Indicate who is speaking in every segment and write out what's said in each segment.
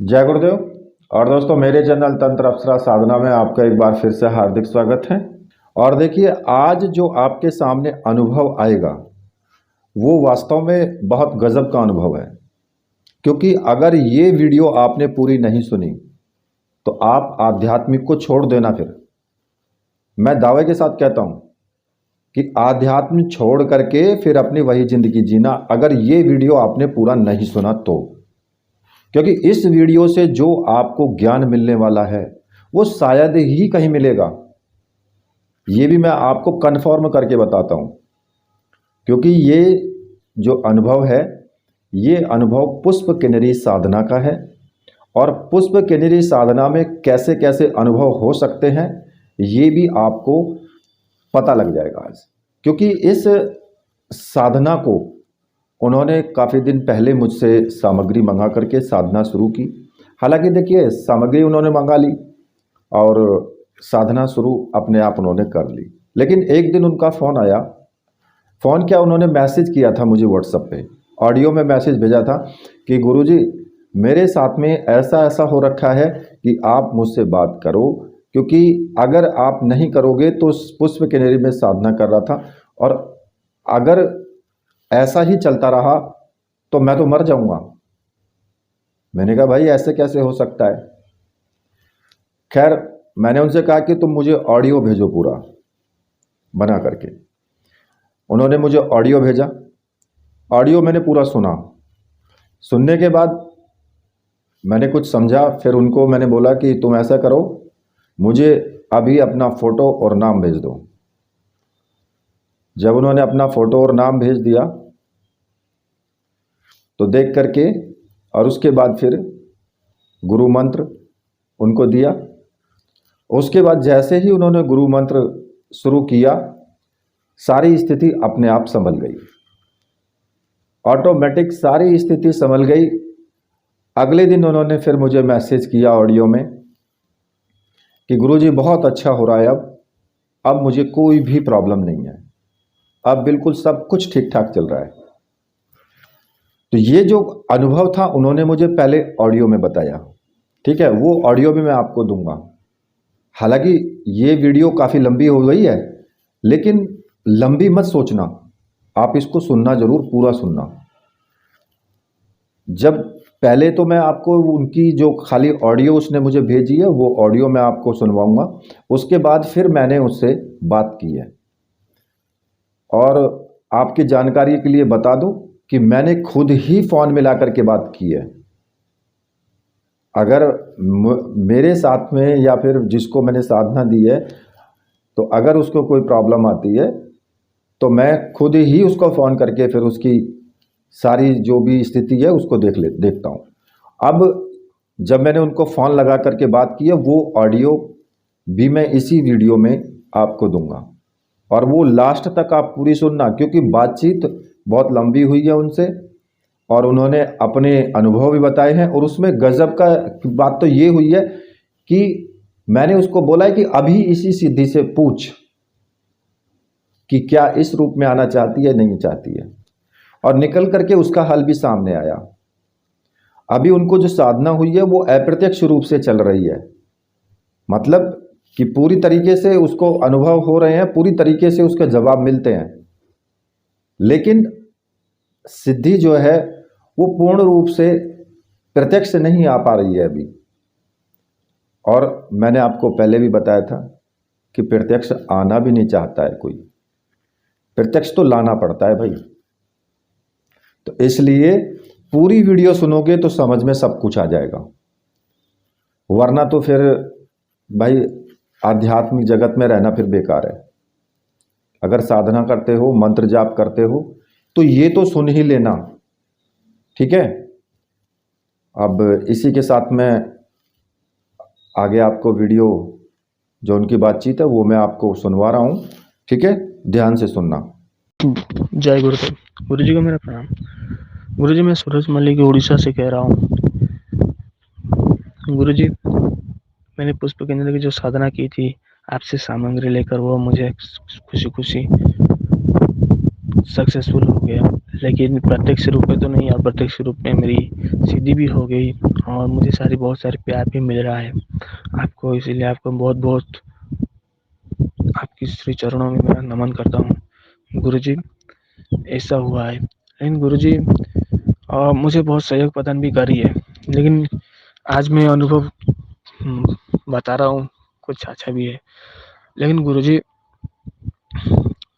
Speaker 1: जय गुरुदेव। और दोस्तों, मेरे चैनल तंत्र अप्सरा साधना में आपका एक बार फिर से हार्दिक स्वागत है। और देखिए, आज जो आपके सामने अनुभव आएगा वो वास्तव में बहुत गजब का अनुभव है। क्योंकि अगर ये वीडियो आपने पूरी नहीं सुनी तो आप आध्यात्मिक को छोड़ देना। फिर मैं दावे के साथ कहता हूं कि आध्यात्म छोड़ करके फिर अपनी वही जिंदगी जीना, अगर ये वीडियो आपने पूरा नहीं सुना तो। क्योंकि इस वीडियो से जो आपको ज्ञान मिलने वाला है वो शायद ही कहीं मिलेगा। ये भी मैं आपको कन्फर्म करके बताता हूं। क्योंकि ये जो अनुभव है, ये अनुभव पुष्प किन्नरी साधना का है। और पुष्प किन्नरी साधना में कैसे कैसे अनुभव हो सकते हैं ये भी आपको पता लग जाएगा आज। क्योंकि इस साधना को उन्होंने काफ़ी दिन पहले मुझसे सामग्री मंगा करके साधना शुरू की। हालांकि देखिए, सामग्री उन्होंने मंगा ली और साधना शुरू अपने आप उन्होंने कर ली। लेकिन एक दिन उनका फ़ोन आया। फ़ोन क्या, उन्होंने मैसेज किया था मुझे व्हाट्सएप पे, ऑडियो में मैसेज भेजा था कि गुरुजी, मेरे साथ में ऐसा ऐसा हो रखा है कि आप मुझसे बात करो। क्योंकि अगर आप नहीं करोगे तो पुष्प किन्नरी में साधना कर रहा था, और अगर ऐसा ही चलता रहा तो मैं तो मर जाऊंगा। मैंने कहा भाई ऐसे कैसे हो सकता है। खैर, मैंने उनसे कहा कि तुम मुझे ऑडियो भेजो पूरा बना करके। उन्होंने मुझे ऑडियो भेजा। ऑडियो मैंने पूरा सुना। सुनने के बाद मैंने कुछ समझा। फिर उनको मैंने बोला कि तुम ऐसा करो, मुझे अभी अपना फ़ोटो और नाम भेज दो। जब उन्होंने अपना फ़ोटो और नाम भेज दिया तो देख करके, और उसके बाद फिर गुरु मंत्र उनको दिया। उसके बाद जैसे ही उन्होंने गुरु मंत्र शुरू किया, सारी स्थिति अपने आप संभल गई। ऑटोमेटिक सारी स्थिति संभल गई। अगले दिन उन्होंने फिर मुझे मैसेज किया ऑडियो में कि गुरुजी बहुत अच्छा हो रहा है, अब मुझे कोई भी प्रॉब्लम नहीं है, अब बिल्कुल सब कुछ ठीक ठाक चल रहा है। तो ये जो अनुभव था उन्होंने मुझे पहले ऑडियो में बताया। ठीक है, वो ऑडियो भी मैं आपको दूंगा। हालांकि ये वीडियो काफ़ी लंबी हो गई है, लेकिन लंबी मत सोचना, आप इसको सुनना जरूर, पूरा सुनना। जब पहले तो मैं आपको उनकी जो खाली ऑडियो उसने मुझे भेजी है वो ऑडियो मैं आपको सुनवाऊंगा। उसके बाद फिर मैंने उससे बात की है। और आपकी जानकारी के लिए बता दूं कि मैंने खुद ही फ़ोन मिला करके बात की है। अगर मेरे साथ में या फिर जिसको मैंने साधना दी है, तो अगर उसको कोई प्रॉब्लम आती है तो मैं खुद ही उसको फ़ोन करके फिर उसकी सारी जो भी स्थिति है उसको देखता हूँ। अब जब मैंने उनको फ़ोन लगा करके बात की है, वो ऑडियो भी मैं इसी वीडियो में आपको दूंगा। और वो लास्ट तक आप पूरी सुनना, क्योंकि बातचीत बहुत लंबी हुई है उनसे और उन्होंने अपने अनुभव भी बताए हैं। और उसमें गजब का बात तो ये हुई है कि मैंने उसको बोला है कि अभी इसी सिद्धि से पूछ कि क्या इस रूप में आना चाहती है, नहीं चाहती है। और निकल करके उसका हल भी सामने आया। अभी उनको जो साधना हुई है वो अप्रत्यक्ष रूप से चल रही है। मतलब कि पूरी तरीके से उसको अनुभव हो रहे हैं, पूरी तरीके से उसके जवाब मिलते हैं। लेकिन सिद्धि जो है वो पूर्ण रूप से प्रत्यक्ष नहीं आ पा रही है अभी। और मैंने आपको पहले भी बताया था कि प्रत्यक्ष आना भी नहीं चाहता है कोई, प्रत्यक्ष तो लाना पड़ता है भाई। तो इसलिए पूरी वीडियो सुनोगे तो समझ में सब कुछ आ जाएगा, वरना तो फिर भाई आध्यात्मिक जगत में रहना फिर बेकार है। अगर साधना करते हो, मंत्र जाप करते हो, तो ये तो सुन ही लेना। ठीक है, अब इसी के साथ मैं आगे आपको वीडियो जो उनकी बातचीत है वो मैं आपको सुनवा रहा हूँ। ठीक है, ध्यान से सुनना।
Speaker 2: जय गुरुदेव। गुरुजी को मेरा प्रणाम। गुरुजी, मैं सूरज मलिक उड़ीसा से कह रहा हूँ। गुरुजी, मैंने पुष्प किन्नरी की जो साधना की थी आपसे सामग्री लेकर, वो मुझे खुशी खुशी सक्सेसफुल हो गया। लेकिन प्रत्यक्ष रूप में तो नहीं, और प्रत्यक्ष रूप में मेरी सिद्धि भी हो गई और मुझे बहुत सारे प्यार भी मिल रहा है आपको, इसीलिए आपको बहुत बहुत आपकी श्री चरणों में मेरा नमन करता हूँ गुरुजी। ऐसा हुआ है, लेकिन गुरुजी मुझे बहुत सहयोग प्रदान भी करी है, लेकिन आज मैं अनुभव बता रहा हूँ, कुछ अच्छा भी है। लेकिन गुरुजी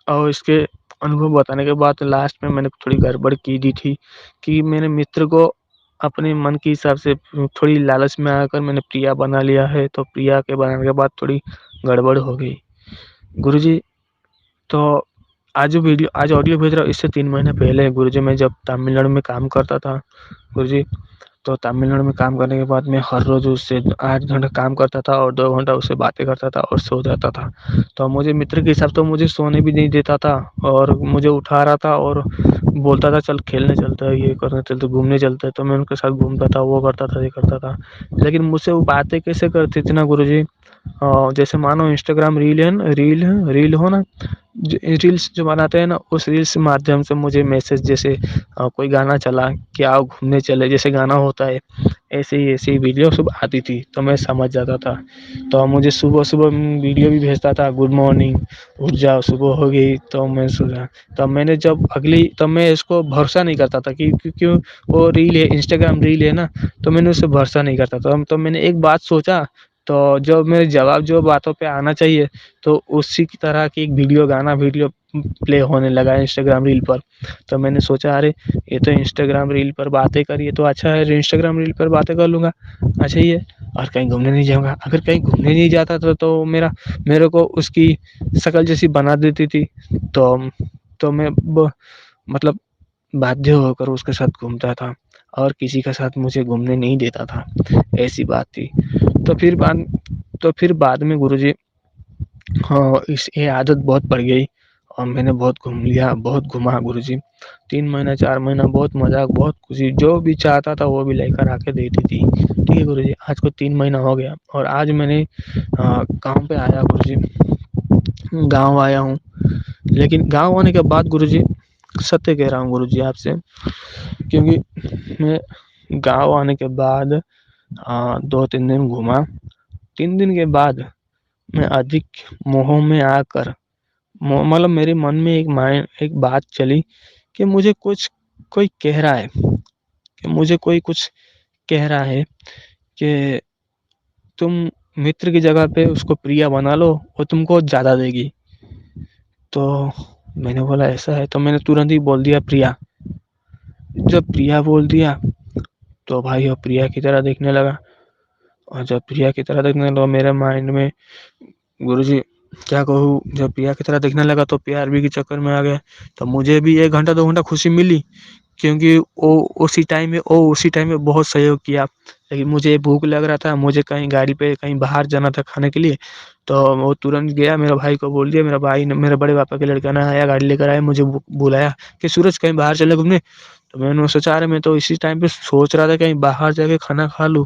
Speaker 2: और इसके अनुभव बताने के बाद लास्ट में मैंने थोड़ी गड़बड़ की दी थी कि मैंने मित्र को अपने मन के हिसाब से थोड़ी लालच में आकर मैंने प्रिया बना लिया है, तो प्रिया के बनाने के बाद थोड़ी गड़बड़ हो गई गुरुजी। तो आज ऑडियो भेज रहा हूँ, इससे 3 महीने पहले गुरुजी मैं जब तमिलनाडु में काम करता था गुरुजी, तो तमिलनाडु में काम करने के बाद मैं हर रोज़ उससे 8 घंटा काम करता था और 2 घंटा उससे बातें करता था और सो जाता था। तो मुझे मित्र के हिसाब तो मुझे सोने भी नहीं देता था और मुझे उठा रहा था और बोलता था चल खेलने चलते हैं, ये करने चलते, घूमने चलते हैं, तो मैं उनके साथ घूमता था, वो करता था, ये करता था। लेकिन मुझसे वो बातें कैसे करते थे ना गुरुजी, जैसे मानो इंस्टाग्राम रील हो ना, रील्स जो बनाते हैं ना, उस रील्स माध्यम से मुझे मैसेज, जैसे कोई गाना चला कि आओ घूमने चले, जैसे गाना होता है, ऐसे ही वीडियो सब आती थी, तो मैं समझ जाता था। तो मुझे सुबह सुबह वीडियो भी भेजता था, गुड मॉर्निंग, उठ जाओ सुबह हो गई, तो मैं सो जा। तब मैंने जब तब मैं इसको भरोसा नहीं करता था कि क्योंकि वो रील है, इंस्टाग्राम रील है ना, तो मैंने उससे भरोसा नहीं करता था। तो मैंने एक बात सोचा, तो जो मेरे जवाब जो बातों पे आना चाहिए, तो उसी की तरह की एक वीडियो प्ले होने लगा इंस्टाग्राम रील पर। तो मैंने सोचा अरे ये तो इंस्टाग्राम रील पर बातें करिए तो अच्छा है, इंस्टाग्राम रील पर बातें कर लूँगा, अच्छा ही है। और कहीं घूमने नहीं जाऊँगा, अगर कहीं घूमने नहीं जाता तो मेरे को उसकी शक्ल जैसी बना देती थी, तो मैं मतलब बाध्य होकर उसके साथ घूमता था और किसी के साथ मुझे घूमने नहीं देता था, ऐसी बात थी। तो फिर बाद बाद में गुरुजी, हाँ, ये आदत बहुत पड़ गई और मैंने बहुत घूम लिया, बहुत घूमा गुरुजी। 3 महीना 4 महीना बहुत मज़ाक, बहुत खुशी, जो भी चाहता था वो भी लेकर आके देती थी। ठीक है गुरुजी, आज को 3 महीना हो गया और आज मैंने गाँव पे आया गुरुजी, गाँव आया हूँ। लेकिन गाँव आने के बाद गुरुजी, सत्य कह रहा हूँ गुरुजी आपसे, क्योंकि मैं गाँव आने के बाद 2-3 दिन घूमा। 3 दिन के बाद मैं अधिक मोह में आकर, मतलब मेरे मन में एक बात चली कि मुझे कोई कह रहा है, कि मुझे कोई कुछ कह रहा है कि तुम मित्र की जगह पे उसको प्रिया बना लो, वो तुमको ज़्यादा देगी। तो मैंने बोला ऐसा है, तो मैंने तुरंत ही बोल दिया प्रिया। जब प्रिया बोल दिया तो भाई वो प्रिया की तरह दिखने लगा, और जब प्रिया की तरह दिखने लगा मेरे माइंड में गुरुजी क्या कहूँ, जब प्रिया की तरह दिखने लगा तो पीआरबी के चक्कर में आ गया। तो मुझे भी 1 घंटा 2 घंटा खुशी मिली, क्योंकि वो उसी टाइम में बहुत सहयोग किया। लेकिन मुझे भूख लग रहा था, मुझे कहीं गाड़ी पे कहीं बाहर जाना था खाने के लिए, तो वो तुरंत गया, मेरे भाई को बोल दिया, मेरा भाई ने, मेरे बड़े पापा के लड़का ना आया, गाड़ी लेकर आया, मुझे बुलाया कि सूरज कहीं बाहर चले घूमने। तो मैंने सोचा अरे मैं तो इसी टाइम पे सोच रहा था कहीं बाहर जाके खाना खा लूँ,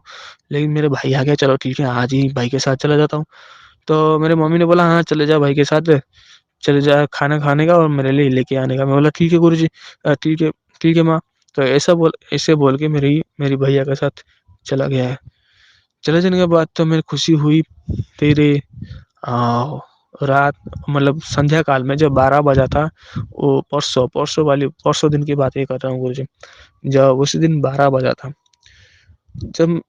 Speaker 2: लेकिन मेरे भाई आ गया, चलो ठीक है आज ही भाई के साथ चला जाता हूँ। तो मेरे मम्मी ने बोला हाँ चले जा भाई के साथ, चले जा खाना खाने का और मेरे लिए लेके आने का। मैं बोला ठीक है गुरुजी, ठीक है माँ। तो ऐसे बोल के मेरी भैया के साथ चला गया है। चले जाने के बाद तो मेरी खुशी हुई। फिर रात, मतलब संध्या काल में जब 12 बजा था, वो परसों दिन की बात ये कर रहा हूँ गुरुजी, जब उसी दिन 12 बजा था, जब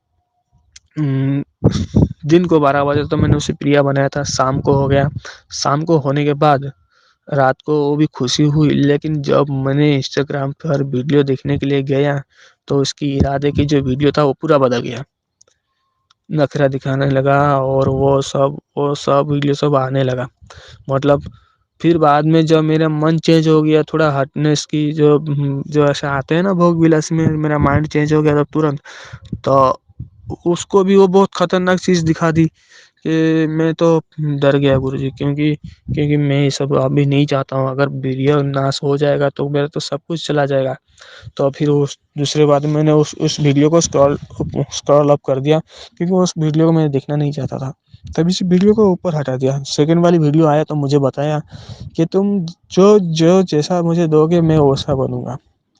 Speaker 2: दिन को 12 बजे तो मैंने उसे प्रिया बनाया था, शाम को हो गया। शाम को होने के बाद रात को वो भी खुशी हुई, लेकिन जब मैंने इंस्टाग्राम पर वीडियो देखने के लिए गया तो उसकी इरादे की जो वीडियो था वो पूरा बदल गया, नखरा दिखाने लगा और वो सब वीडियो सब आने लगा। मतलब फिर बाद में जब मेरा मन चेंज हो गया, थोड़ा हटनेस की जो ऐसे आते हैं ना भोग विलास में, मेरा माइंड चेंज हो गया तब तुरंत। तो उसको भी वो बहुत खतरनाक चीज़ दिखा दी कि मैं तो डर गया गुरुजी, क्योंकि मैं ये सब अभी नहीं चाहता हूँ, अगर वीडियो नाश हो जाएगा तो मेरा तो सब कुछ चला जाएगा। तो फिर उस दूसरे बाद मैंने उस वीडियो को स्क्रॉल अप कर दिया, क्योंकि उस वीडियो को मैं देखना नहीं चाहता था। तभी इस वीडियो को ऊपर हटा दिया। सेकंड वाली वीडियो आया तो मुझे बताया कि तुम जो जैसा मुझे दोगे मैं वैसा बनूँगा।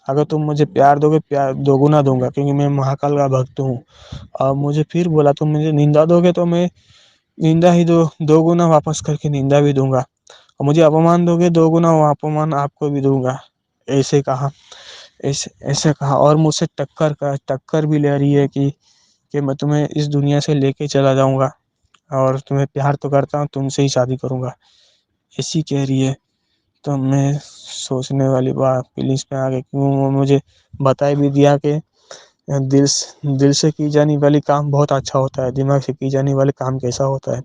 Speaker 2: अगर तुम मुझे प्यार दोगे, प्यार दोगुना दूँगा, क्योंकि मैं महाकाल का भक्त हूँ। और मुझे फिर बोला, तुम मुझे निंदा दोगे तो मैं निंदा ही दोगुना वापस करके निंदा भी दूँगा, और मुझे अपमान दोगे दोगुना अपमान आपको भी दूँगा। ऐसे कहा, ऐसे ऐसे कहा, और मुझसे टक्कर भी ले रही है कि मैं तुम्हें इस दुनिया से लेके चला जाऊँगा, और तुम्हें प्यार तो करता हूँ, तुमसे ही शादी करूँगा, ऐसी कह रही है। तो मैं सोचने वाली बात पुलिस पे आ गई, क्यों वो मुझे बता भी दिया कि दिल से की जाने वाली काम बहुत अच्छा होता है, दिमाग से की जाने वाले काम कैसा होता है।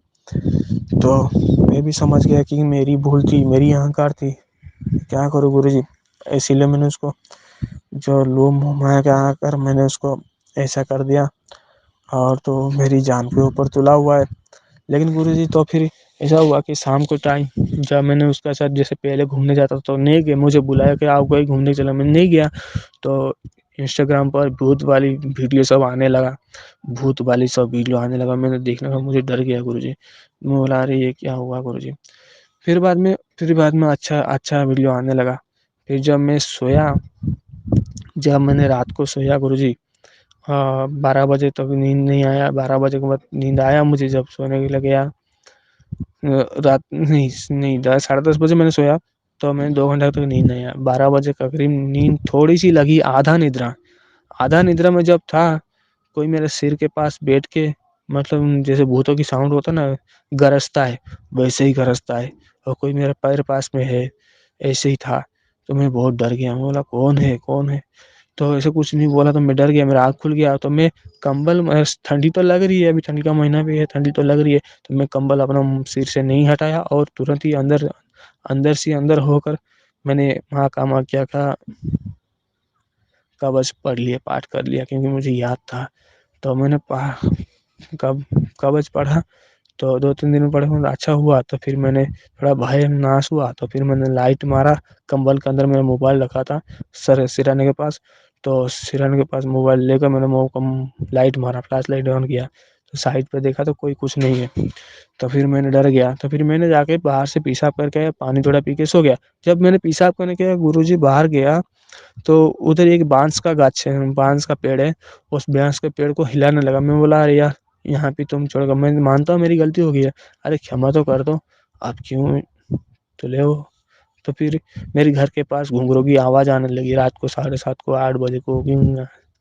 Speaker 2: तो मैं भी समझ गया कि मेरी भूल थी, मेरी अहंकार थी। क्या करूँ गुरुजी? इसीलिए मैंने उसको जो लोभ मोह माया के आकर मैंने उसको ऐसा कर दिया, और तो मेरी जान के ऊपर तुला हुआ है। लेकिन गुरुजी तो फिर ऐसा हुआ कि शाम को टाइम जब मैंने उसके साथ जैसे पहले घूमने जाता था तो नहीं गया, मुझे बुलाया कि आओ कहीं घूमने चला, मैं नहीं गया। तो इंस्टाग्राम पर भूत वाली वीडियो सब आने लगा, भूत वाली सब वीडियो आने लगा, मैंने देखने का मुझे डर गया गुरुजी। मैं बोला अरे ये क्या हुआ गुरुजी? फिर बाद में अच्छा अच्छा वीडियो आने लगा। फिर जब मैंने रात को सोया गुरुजी, 12 बजे तक नींद नहीं आया, 12 बजे के बाद नींद आया मुझे, जब सोने के लिए गया रात नहीं नहीं 10 साढ़े 10 बजे मैंने सोया, तो मैंने 2 घंटे तक नींद नहीं आया। 12 बजे के करीब नींद थोड़ी सी लगी, आधा निद्रा में जब था, कोई मेरे सिर के पास बैठ के, मतलब जैसे भूतों की साउंड होता ना, गरजता है, वैसे ही गरजता है, और कोई मेरे पैर पास में है, ऐसे ही था। तो मैं बहुत डर गया, मैं बोला कौन है कौन है? तो ऐसे कुछ नहीं बोला, तो मैं डर गया, मेरा आँख खुल गया, तो मैं कंबल ठंडी तो लग रही है, अभी ठंडी का महीना भी है, ठंडी तो लग रही है, तो मैं कंबल अपना सिर से नहीं हटाया, और तुरंत ही अंदर अंदर से अंदर होकर मैंने महाकामाख्या का कवच पढ़ लिया, पाठ कर लिया, क्योंकि मुझे याद था। तो मैंने कब कवच पढ़ा, तो 2-3 दिन में पढ़ा, मतलब अच्छा हुआ। तो फिर मैंने थोड़ा भय नाश हुआ, तो फिर मैंने लाइट मारा, कंबल के अंदर मेरा मोबाइल रखा था सर सिरहाने के पास, तो सिरहाने के पास मोबाइल लेकर मैंने लाइट मारा, फ्लैश लाइट ऑन किया, तो साइड पे देखा तो कोई कुछ नहीं है। तो फिर मैंने डर गया, तो फिर मैंने जाके बाहर से पेशाब करके आया, पानी थोड़ा पी के सो गया। जब मैंने पेशाब करने के गुरुजी बाहर गया, तो उधर एक बांस का गाछ है, बांस का पेड़ है, उस बांस के पेड़ को हिलाने लगा। मैं बोला अरे यार, यहाँ पे तुम छोड़ कर, मैं मानता हूँ मेरी गलती हो गई है, अरे क्षमा तो कर दो, आप क्यों तुले हो? तो फिर मेरे घर के पास घुंघरू की आवाज़ आने लगी, रात को 7:30 को 8 बजे को,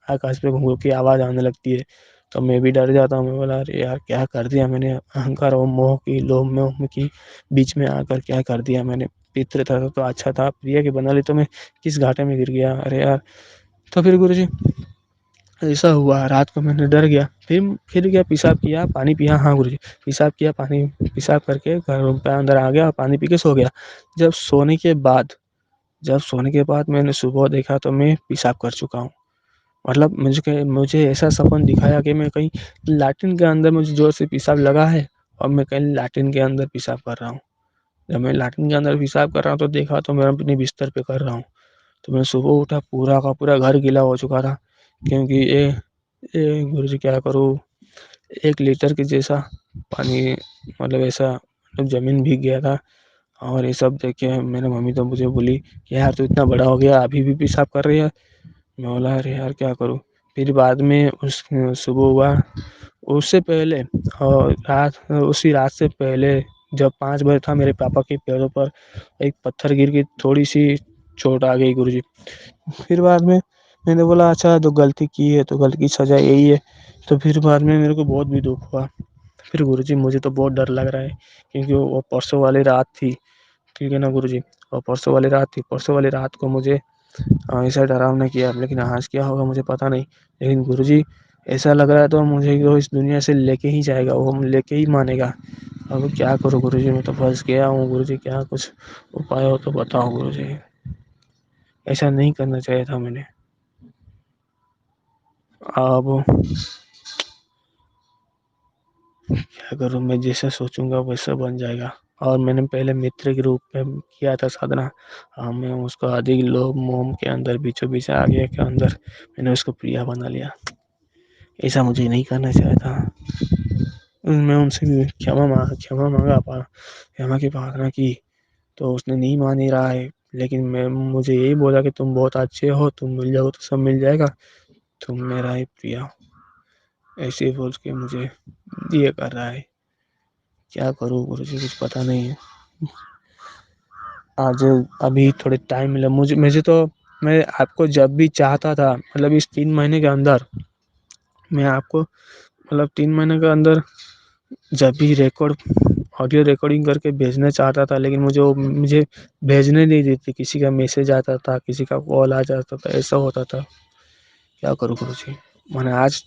Speaker 2: आकाश पे घुंघरू की आवाज़ आने लगती है। तो मैं भी डर जाता हूँ, मैं बोला अरे यार क्या कर दिया मैंने, अहंकार और मोह की, लोभ मोह की बीच में आकर क्या कर दिया मैंने। पित्र था तो अच्छा था, प्रिय की बना ली तो मैं किस घाटे में गिर गया, अरे यार। तो फिर गुरुजी ऐसा हुआ, रात को मैंने डर गया, फिर गया, पेशाब किया, पानी पिया, हाँ गुरुजी, पेशाब किया, पानी पेशाब करके घर पे अंदर आ गया, पानी पी के सो गया। जब सोने के बाद जब सोने के बाद मैंने सुबह देखा तो मैं पेशाब कर चुका हूँ। मतलब मुझे ऐसा सपन दिखाया कि मैं कहीं लैट्रिन के अंदर मुझे ज़ोर से पेशाब लगा है, और मैं कहीं लैट्रिन के अंदर पेशाब कर रहा हूँ। जब मैं लैट्रिन के अंदर पेशाब कर रहा हूँ तो देखा तो मैं अपने बिस्तर पे कर रहा हूँ। तो मैं सुबह उठा, पूरा का पूरा घर गीला हो चुका था, क्योंकि ये गुरुजी क्या करूँ, 1 लीटर के जैसा पानी, मतलब ऐसा, मतलब ज़मीन भीग गया था। और ये सब देख के मेरी मम्मी तो मुझे बोली कि यार तू इतना बड़ा हो गया अभी भी पेशाब कर रही है। मैं बोला अरे यार क्या करूँ? फिर बाद में सुबह हुआ, उससे पहले और उसी रात से पहले जब 5 बजे था, मेरे पापा के पैरों पर एक पत्थर गिर के थोड़ी-सी चोट आ गई गुरुजी। फिर बाद में मैंने बोला अच्छा जो गलती की है तो गलती की सज़ा यही है। तो फिर बाद में मेरे को बहुत भी दुःख हुआ। फिर गुरुजी मुझे तो बहुत डर लग रहा है, क्योंकि वो परसों वाली रात थी, ठीक है ना गुरुजी? और परसों वाली रात थी, परसों वाली रात को मुझे ऐसा डरावना किया, लेकिन आज क्या होगा मुझे पता नहीं। लेकिन गुरुजी ऐसा लग रहा है तो मुझे कि वो इस दुनिया से लेके ही जाएगा, वो लेके ही मानेगा। अब क्या करूँ गुरुजी, मैं तो फँस गया हूँ गुरुजी, क्या कुछ उपाय हो तो बताओ गुरुजी। ऐसा नहीं करना चाहिए था मैंने। अब क्या करूँ, मैं जैसा सोचूँगा वैसा बन जाएगा। और मैंने पहले मित्र के रूप में किया था साधना, मैं उसको अधिक लोभ मोह के अंदर बीचों-बीच आगे के अंदर मैंने उसको प्रिय बना लिया। ऐसा मुझे नहीं करना चाहिए था। मैं उनसे भी क्षमा माँगा क्षमा की प्रार्थना की, तो उसने नहीं मान ही रहा है। लेकिन मैं मुझे यही बोला कि तुम बहुत अच्छे हो, तुम मिल जाओ तो सब मिल जाएगा, तुम मेरा ही प्रिया हो। ऐसे ही बोल के मुझे ये कर रहा है। क्या करूँ गुरुजी, कुछ पता नहीं है। आज अभी थोड़े टाइम मिला मुझे तो मैं आपको जब भी चाहता था, मतलब इस 3 महीने के अंदर मैं आपको, मतलब 3 महीने के अंदर जब भी ऑडियो रिकॉर्डिंग करके भेजना चाहता था, लेकिन मुझे भेजने नहीं देती। किसी का मैसेज आता था, किसी का कॉल आ जाता था, ऐसा होता था। क्या करूँ गुरुजी? मैंने आज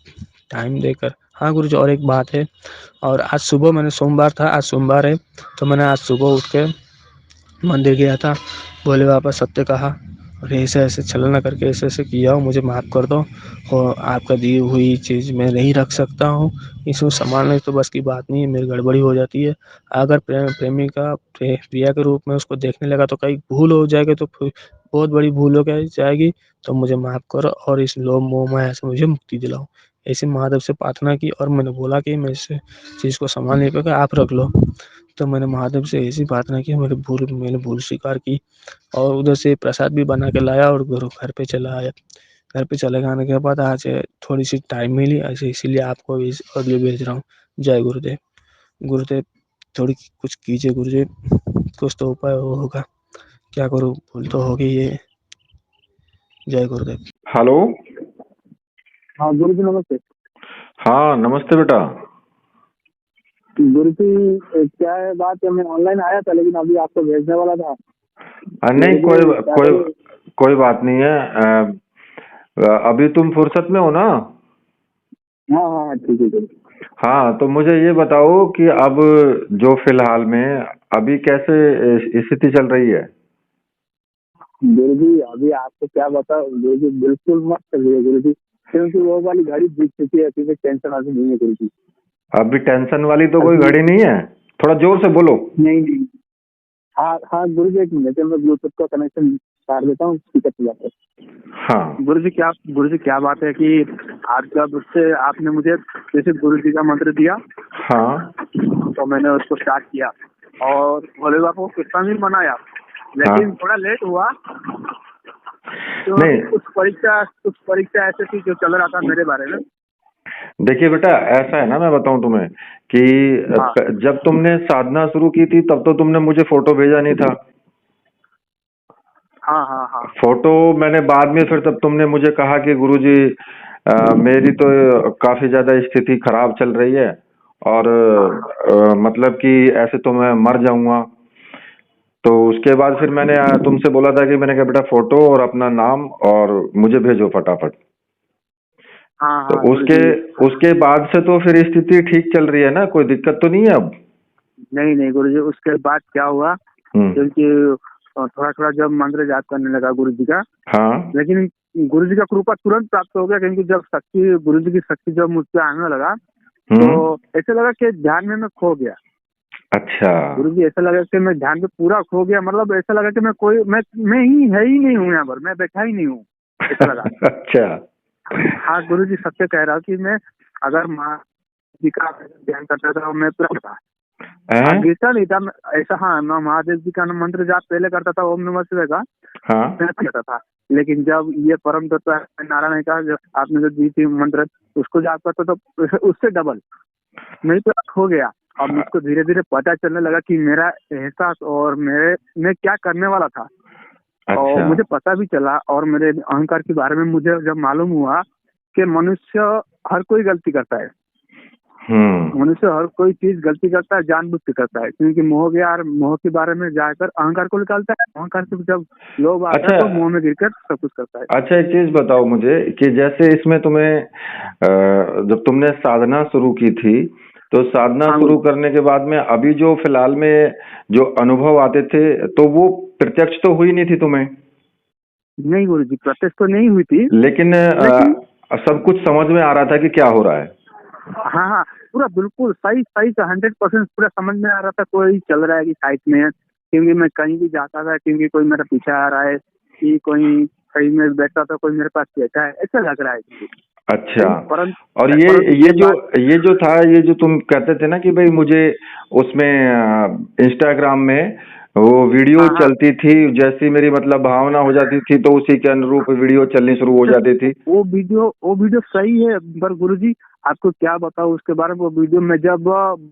Speaker 2: टाइम देकर, हाँ गुरुजी, और एक बात है, और आज सुबह मैंने, सोमवार था, आज सोमवार है, तो मैंने आज सुबह उठ के मंदिर गया था। भोले बाबा सत्य कहा और ऐसे-ऐसे छलना करके ऐसे-ऐसे किया हो, मुझे माफ़ कर दो और आपका दी हुई चीज़ मैं नहीं रख सकता हूँ। इसमें सँभालने तो बस की बात नहीं है, मेरी गड़बड़ी हो जाती है। अगर प्रेमिका प्रिया के रूप में उसको देखने लगा तो कहीं भूल हो जाएगी, तो फिर बहुत बड़ी भूल हो के जाएगी। तो मुझे माफ़ करो और इस लोभ मोह माया से मुझे मुक्ति दिलाओ। ऐसे महादेव से प्रार्थना की और मैंने बोला कि मैं इस चीज़ को सँभाल नहीं पाऊँगा, आप रख लो। तो मैंने महादेव से ऐसी प्रार्थना की, मैंने भूल स्वीकार की और उधर से प्रसाद भी बना के लाया और घर पे चला आया। घर पे चले आने के बाद आज थोड़ी-सी टाइम मिली, ऐसे इसीलिए आपको इस ऑडियो भेज रहा हूँ। जय गुरुदेव। गुरुदेव, थोड़ी कुछ कीजिए गुरुदेव, कुछ तो उपाय होगा। क्या करूँ? भूल तो हो गई है। जय गुरुदेव।
Speaker 1: हेलो।
Speaker 3: हाँ गुरु जी नमस्ते।
Speaker 1: हाँ नमस्ते बेटा।
Speaker 3: गुरु जी क्या है बात है, मैं ऑनलाइन आया था लेकिन अभी आपको भेजने वाला था।
Speaker 1: नहीं,
Speaker 3: गुरु
Speaker 1: कोई
Speaker 3: जी क्या
Speaker 1: कोई
Speaker 3: करूँ?
Speaker 1: कोई बात नहीं है। अभी तुम फुर्सत में हो ना?
Speaker 3: हाँ हाँ हाँ, ठीक है गुरु।
Speaker 1: हाँ, तो मुझे ये बताओ कि अब जो फिलहाल में अभी कैसे स्थिति चल रही है?
Speaker 3: गुरु जी अभी आपको क्या बताऊं गुरु जी, बिल्कुल मत चलिए गुरु जी, क्योंकि वो वाली घड़ी बीत चुकी है, अभी टेंशन अभी नहीं है गुरु जी।
Speaker 1: अभी टेंशन वाली तो कोई
Speaker 3: अभी
Speaker 1: घड़ी नहीं है। थोड़ा जोर से बोलो।
Speaker 3: नहीं नहीं। हाँ हाँ गुरु जी, एक मिनट मैं ब्लूटूथ का कनेक्शन काट देता हूँ, स्पीकर पे जाकर।
Speaker 1: हाँ
Speaker 3: गुरु जी क्या बात है कि आज जब उससे आपने मुझे जैसे गुरु जी का मंत्र दिया
Speaker 1: हाँ
Speaker 3: तो मैंने उसको स्टार्ट किया और भोले बाबा को कितना भी मनाया,
Speaker 1: हाँ।
Speaker 3: लेकिन थोड़ा लेट हुआ
Speaker 1: नहीं,
Speaker 3: क्योंकि कुछ परीक्षा ऐसे थी जो चल रहा था मेरे बारे में।
Speaker 1: देखिए बेटा, ऐसा है ना, मैं बताऊं तुम्हें कि
Speaker 3: हाँ
Speaker 1: जब तुमने साधना शुरू की थी तब तो तुमने मुझे फोटो भेजा नहीं था।
Speaker 3: हाँ हाँ हाँ
Speaker 1: फोटो मैंने बाद में, फिर तब तुमने मुझे कहा कि गुरुजी मेरी तो काफी ज्यादा स्थिति खराब चल रही है और मतलब कि ऐसे तो मैं मर जाऊंगा। तो उसके बाद फिर मैंने तुमसे बोला था कि, मैंने कहा बेटा फोटो और अपना नाम और मुझे भेजो फटाफट।
Speaker 3: हाँ
Speaker 1: तो
Speaker 3: हाँ गुरु
Speaker 1: उसके
Speaker 3: जी।
Speaker 1: उसके बाद से तो फिर स्थिति ठीक चल रही है ना, कोई दिक्कत तो नहीं है अब?
Speaker 3: नहीं नहीं गुरु जी, उसके बाद क्या हुआ
Speaker 1: हम्म।
Speaker 3: क्योंकि थोड़ा थोड़ा जब मंत्र जाप करने लगा गुरु जी का,
Speaker 1: हाँ।
Speaker 3: लेकिन गुरु जी का कृपा तुरंत प्राप्त हो गया, क्योंकि जब शक्ति गुरु जी की शक्ति जब मुझ पे आने लगा तो
Speaker 1: हम्म।
Speaker 3: ऐसा लगा कि ध्यान में मैं खो गया।
Speaker 1: अच्छा।
Speaker 3: गुरु जी ऐसा लगा कि मैं ध्यान में पूरा खो गया, मतलब ऐसा लगा कि मैं ही है ही नहीं हूँ यहाँ पर, मैं बैठा ही नहीं हूँ, ऐसा लगा।
Speaker 1: अच्छा।
Speaker 3: हाँ गुरु जी सत्य कह रहा हूँ कि मैं अगर माँ जी का ध्यान करता था मैं पूरा था। हाँ
Speaker 1: हैं?
Speaker 3: गिरता नहीं था ऐसा। हाँ मैं महादेव जी का मंत्र जाप पहले करता था, ओम नमः शिवाय का
Speaker 1: हाँ
Speaker 3: मैं करता था, लेकिन जब ये परम तत्व नारायण का जो आपने जो दी थी मंत्र उसको जाप करता तो उससे डबल नहीं तो हो गया। अब मुझको धीरे धीरे पता चलने लगा कि मेरा एहसास और मैं क्या करने वाला था, और
Speaker 1: अच्छा।
Speaker 3: मुझे पता भी चला और मेरे अहंकार के बारे में मुझे जब मालूम हुआ कि मनुष्य हर कोई गलती करता है,
Speaker 1: हम्म।
Speaker 3: मनुष्य हर कोई चीज गलती करता है, जानबूझ के करता है, क्योंकि मोह गया और मोह के बारे में जाकर अहंकार को निकालता है, अहंकार से जब लोभ आता है
Speaker 1: अच्छा।
Speaker 3: तो मोह में गिरकर सब कुछ करता है।
Speaker 1: अच्छा, एक चीज बताओ मुझे कि जैसे इसमें तुम्हें जब तुमने साधना शुरू की थी, तो साधना
Speaker 3: हाँ
Speaker 1: शुरू
Speaker 3: गुरु।
Speaker 1: करने के बाद में अभी जो फिलहाल में जो अनुभव आते थे, तो वो प्रत्यक्ष तो हुई नहीं थी तुम्हें,
Speaker 3: नहीं गुरु जी, प्रत्यक्ष तो नहीं हुई थी,
Speaker 1: लेकिन
Speaker 3: लेकिन
Speaker 1: सब कुछ समझ में आ रहा था कि क्या हो रहा है।
Speaker 3: हाँ हाँ पूरा बिल्कुल सही सही से 100% पूरा समझ में आ रहा था, कोई चल रहा है कि साइड में है, क्योंकि मैं कहीं भी जाता था क्योंकि कोई मेरा पीछे आ रहा है, कि कोई कहीं में बैठा था कोई मेरे पास बैठा है, ऐसा लग रहा है।
Speaker 1: अच्छा। और
Speaker 3: परंतु
Speaker 1: ये
Speaker 3: ये
Speaker 1: जो
Speaker 3: बात
Speaker 1: ये जो था, ये जो तुम कहते थे ना कि भाई मुझे उसमें इंस्टाग्राम में वो वीडियो
Speaker 3: हाँ हाँ।
Speaker 1: चलती थी, जैसी मेरी मतलब भावना हो जाती थी तो उसी के अनुरूप वीडियो चलनी शुरू हो जाती थी।
Speaker 3: वो वीडियो सही है, पर गुरुजी आपको क्या बताऊं उसके बारे में। वो वीडियो में जब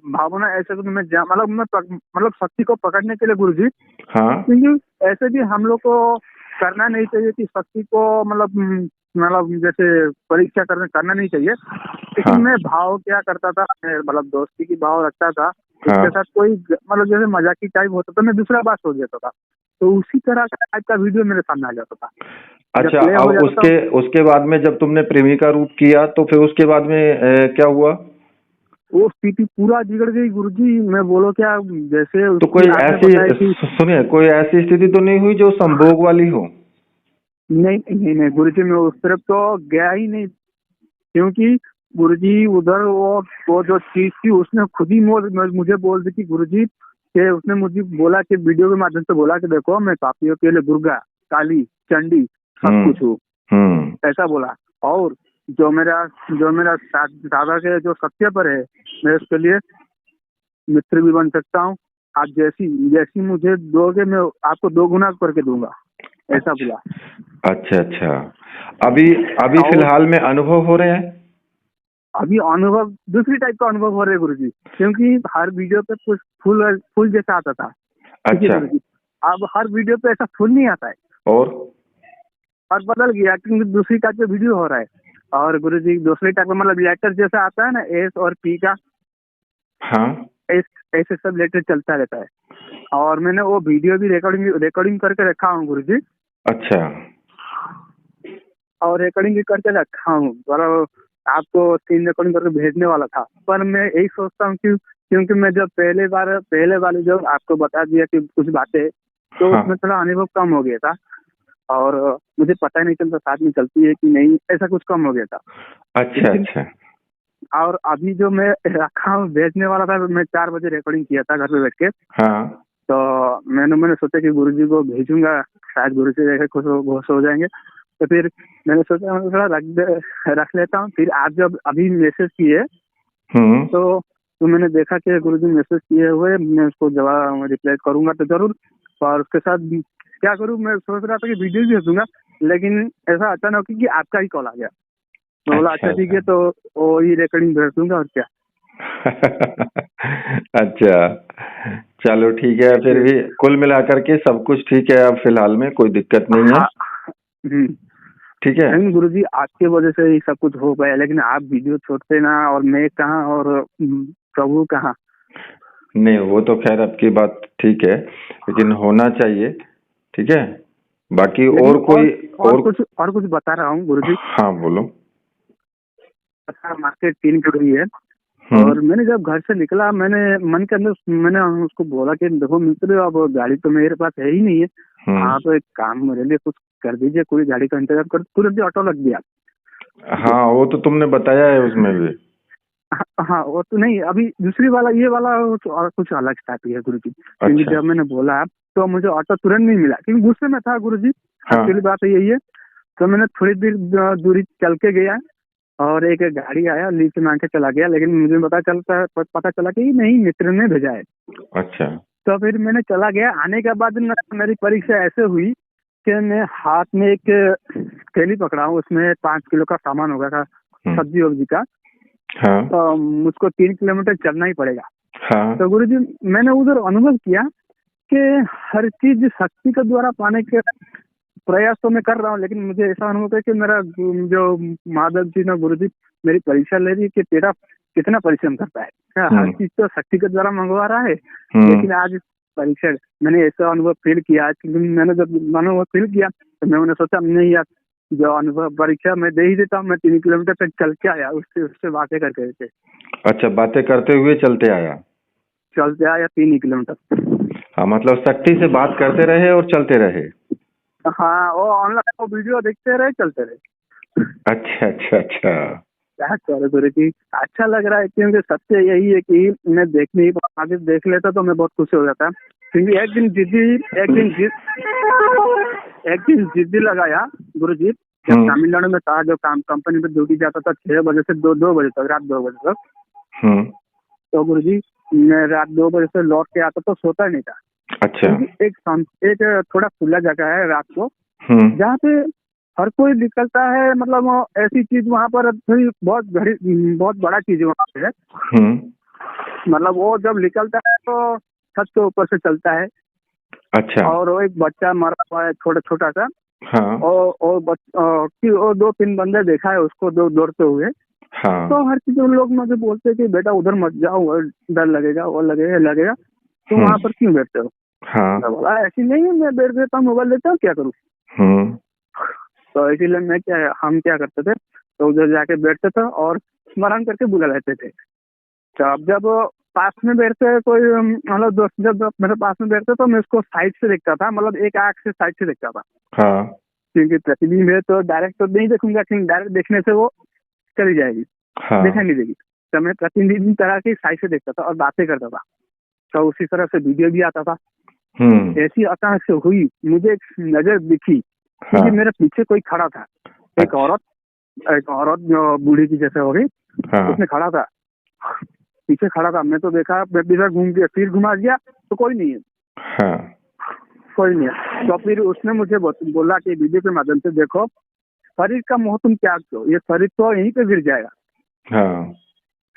Speaker 3: भावना ऐसे तो मैं मतलब मतलब शक्ति को पकड़ने के लिए गुरुजी,
Speaker 1: हाँ
Speaker 3: क्योंकि ऐसे भी हम लोग को करना नहीं चाहिए कि शक्ति को मतलब जैसे परीक्षा करना नहीं चाहिए। लेकिन
Speaker 1: हाँ
Speaker 3: मैं भाव क्या करता था, मैं मतलब दोस्ती की भाव रखता था।
Speaker 1: हाँ।
Speaker 3: उसके साथ कोई मतलब जैसे मजाकी टाइप होता था, मैं दूसरा बात सोच देता था, तो उसी तरह का टाइप का वीडियो मेरे सामने आ जाता था। जब
Speaker 1: अच्छा,
Speaker 3: प्ले हो
Speaker 1: अब
Speaker 3: जाता था,
Speaker 1: उसके उसके बाद में जब तुमने प्रेमिका रूप किया तो फिर उसके बाद में क्या हुआ?
Speaker 3: वो स्थिति पूरा बिगड़ गई गुरुजी। मैं बोलो क्या, जैसे
Speaker 1: तो
Speaker 3: उसकी
Speaker 1: कोई
Speaker 3: आपने
Speaker 1: ऐसी
Speaker 3: बताया कि
Speaker 1: सुनिए, कोई ऐसी स्थिति तो नहीं हुई जो संभोग वाली हो?
Speaker 3: नहीं नहीं नहीं गुरुजी, मैं उस तरफ तो गया ही नहीं, क्योंकि गुरुजी उधर वो जो चीज थी उसने खुद ही मुझे बोल दी कि गुरुजी के उसने मुझे बोला कि वीडियो के माध्यम से बोला कि देखो मैं पापियों के लिए दुर्गा, काली, चंडी सब
Speaker 1: हम्म
Speaker 3: कुछ हूँ,
Speaker 1: हम्म।
Speaker 3: ऐसा बोला। और जो मेरा दादा के जो सत्य पर है, मैं उसके लिए मित्र भी बन सकता हूँ। आप जैसी जैसी मुझे दोगे मैं आपको 2 गुना करके दूंगा, ऐसा बोला।
Speaker 1: अच्छा अच्छा। अभी अभी
Speaker 3: और
Speaker 1: फिलहाल में अनुभव हो रहे हैं?
Speaker 3: अभी अनुभव दूसरी टाइप का अनुभव हो रहे गुरुजी, क्योंकि हर वीडियो पे कुछ फूल फूल जैसा आता था। ठीक है
Speaker 1: अच्छा।
Speaker 3: गुरुजी, अब हर वीडियो पे ऐसा फूल नहीं आता है,
Speaker 1: और
Speaker 3: और बदल गया क्योंकि दूसरी टाइप का वीडियो हो रहा है। और गुरुजी दूसरी टाइप का मतलब लेटर जैसा आता है ना, एस और पी का,
Speaker 1: हाँ।
Speaker 3: ऐसे सब लेटर चलता रहता है। और मैंने वो वीडियो भी रिकॉर्डिंग करके रखा हूँ गुरुजी,
Speaker 1: अच्छा
Speaker 3: और रिकॉर्डिंग भी करके रखा हूँ, और आपको स्क्रीन रिकॉर्डिंग करके भेजने वाला था। पर मैं यही सोचता हूँ कि क्योंकि मैं जब पहले वाली जब आपको बता दिया कि कुछ बातें, तो
Speaker 1: हाँ।
Speaker 3: उसमें थोड़ा अनुभव कम हो गया था, और मुझे पता नहीं चलता साथ में चलती है कि नहीं, ऐसा कुछ कम हो गया था।
Speaker 1: अच्छा
Speaker 3: लेकिन
Speaker 1: अच्छा।
Speaker 3: और अभी जो मैं रखा हूँ भेजने वाला था, मैं 4 बजे रिकॉर्डिंग किया था घर पे बैठ के।
Speaker 1: हाँ।
Speaker 3: तो मैंने सोचा कि गुरुजी को भेजूंगा, शायद गुरुजी देखे खुश हो जाएंगे। तो फिर मैंने सोचा मैं थोड़ा रख लेता हूँ। फिर आप जब अभी मैसेज किए,
Speaker 1: हम्म।
Speaker 3: तो मैंने देखा कि गुरुजी मैसेज किए हुए, मैं उसको जवाब रिप्लाई करूंगा तो जरूर। और उसके साथ क्या करूँ, मैं सोच रहा था कि वीडियो भी भेज दूंगा, लेकिन ऐसा अचानक कि आपका ही कॉल आ गया। मैं बोला
Speaker 1: अच्छा
Speaker 3: अच्छा ठीक
Speaker 1: अच्छा।
Speaker 3: है, तो वो ही रिकॉर्डिंग भेज दूंगा और क्या।
Speaker 1: अच्छा, चलो ठीक है। फिर भी कुल मिलाकर के सब कुछ ठीक है, अब फिलहाल में कोई दिक्कत नहीं है।
Speaker 3: हाँ। हम्म।
Speaker 1: ठीक है।
Speaker 3: नहीं गुरुजी, आपके वजह से ही सब कुछ हो पाया, लेकिन आप वीडियो छोड़ते ना, और मैं कहाँ और प्रभु कहाँ।
Speaker 1: नहीं, वो तो खैर आपकी बात ठीक है, लेकिन होना चाहिए। ठीक है। बाकी
Speaker 3: लेकिन
Speaker 1: और कोई और?
Speaker 3: और कुछ बता रहा हूँ गुरुजी।
Speaker 1: हाँ बोलो।
Speaker 3: अच्छा, मार्केट 3 की हुई है, और
Speaker 1: हम्म
Speaker 3: मैंने जब घर से निकला, मैंने मन के अंदर मैंने उसको बोला कि देखो मित्र, अब गाड़ी तो मेरे पास है ही नहीं है,
Speaker 1: हम्म।
Speaker 3: आप एक काम मेरे लिए कुछ कर दीजिए, कोई गाड़ी का इंतजाम कर। तुरंत ही ऑटो लग गया। ठीक है।
Speaker 1: हाँ, वो तो तुमने बताया है उसमें भी।
Speaker 3: हाँ वो तो नहीं, अभी दूसरी वाला ये वाला और कुछ अलग टाइप है गुरुजी, क्योंकि
Speaker 1: अच्छा।
Speaker 3: जब मैंने बोला तो मुझे ऑटो तुरंत नहीं मिला, क्योंकि गुस्से में था गुरुजी।
Speaker 1: हाँ।
Speaker 3: एक्चुअली बात यही है। तो मैंने थोड़ी देर दूरी चल के गया, और एक गाड़ी आया, लीड मांग के चला गया, लेकिन मुझे पता चला कि नहीं, मित्र ने भेजा है।
Speaker 1: अच्छा।
Speaker 3: तो फिर मैंने चला गया। आने के बाद मेरी परीक्षा ऐसे हुई कि मैं हाथ में एक थैली पकड़ा हूँ, उसमें 5 किलो का सामान होगा था, सब्जी वब्जी का।
Speaker 1: हाँ
Speaker 3: तो मुझको 3 किलोमीटर चलना ही पड़ेगा।
Speaker 1: हाँ।
Speaker 3: तो गुरुजी, मैंने उधर अनुभव किया कि हर चीज शक्ति के द्वारा पाने के प्रयास तो मैं कर रहा हूँ, लेकिन मुझे ऐसा अनुभव है कि मेरा जो माधव जी ना गुरुजी मेरी परीक्षा ले रही है कि तेरा कितना परिश्रम करता है, क्या हर चीज तो शक्ति के द्वारा मंगवा रहा है।
Speaker 1: हम्म।
Speaker 3: लेकिन आज परीक्षा मैंने ऐसा अनुभव फील किया, क्योंकि मैंने जब अनुभव फील किया तो मैंने सोचा नहीं यार, जो अनुभव परीक्षा मैं दे ही देता हूँ। मैं 3 किलोमीटर तक चल के आया, उससे बातें करके थे,
Speaker 1: अच्छा, बातें करते हुए चलते आया।
Speaker 3: चलते आया 3 किलोमीटर।
Speaker 1: हाँ, मतलब शक्ति से बात करते रहे और चलते रहे।
Speaker 3: हाँ, वो ऑनलाइन वो वीडियो देखते रहे, चलते रहे।
Speaker 1: अच्छा अच्छा अच्छा।
Speaker 3: क्या करे गुरु जी, अच्छा लग रहा है, क्योंकि सत्य यही है कि मैं देख नहीं आगे देख लेता तो मैं बहुत खुश हो जाता, क्योंकि एक दिन जिद्दी लगाया गुरु जी। जब तमिलनाडु में था, जो कंपनी पे ड्यूटी जाता था 6 बजे से 2 बजे तक, रात 2 बजे तक।
Speaker 1: हम्म
Speaker 3: तो गुरु जी, मैं रात 2 बजे से लौट के आता तो सोता नहीं था।
Speaker 1: अच्छा।
Speaker 3: क्योंकि एक थोड़ा खुला जगह है रात को,
Speaker 1: हम्म।
Speaker 3: जहाँ पे हर कोई निकलता है, मतलब ऐसी चीज वहाँ पर थोड़ी बहुत बड़ा चीज वहाँ पे है। मतलब वो जब निकलता है तो छत के ऊपर से चलता है,
Speaker 1: अच्छा।
Speaker 3: और वो एक बच्चा मरा हुआ है छोटा छोटा सा,
Speaker 1: हाँ।
Speaker 3: और 2-3 बंदे देखा है उसको दौड़ते हुए।
Speaker 1: हाँ।
Speaker 3: तो हर चीज उन लोग मुझे बोलते हैं कि बेटा उधर मत जाओ, और डर लगेगा, वो लगेगा लगेगा, तो वहाँ पर क्यों बैठते हो?
Speaker 1: हाँ।
Speaker 3: मैं बोला ऐसी नहीं है, मैं बैठ देता हूँ, मोबाइल लेता हूँ, क्या करूँ? तो इसीलिए हम क्या करते थे, तो उधर जाके बैठते थे और स्मरण करके बुला लेते थे। तो अब जब पास में बैठते कोई, मतलब दोस्त जब मेरे पास में बैठते तो मैं उसको साइड से देखता था, मतलब एक आंख से साइड से देखता था,
Speaker 1: हाँ।
Speaker 3: क्योंकि प्रतिबिंब है तो डायरेक्ट तो नहीं देखूंगा, क्योंकि डायरेक्ट देखने से वो चली जाएगी,
Speaker 1: हाँ।
Speaker 3: देखा नहीं देगी। तो मैं प्रतिबिंब तरह की साइड से देखता था और बातें करता था, तो उसी तरह से वीडियो भी आता था। ऐसी अचानक से हुई, मुझे एक नजर दिखी, क्योंकि मेरे पीछे कोई खड़ा था, एक औरत जो बूढ़ी की जैसे हो गई, उसने खड़ा था, पीछे खड़ा था। मैं तो देखा, मैं इधर घूम गया, फिर घुमा गया तो कोई नहीं है, कोई नहीं है। तो फिर उसने मुझे बोला कि वीडियो के माध्यम से देखो, शरीर का मोह तुम त्याग दो, ये शरीर तो यहीं पे गिर जाएगा।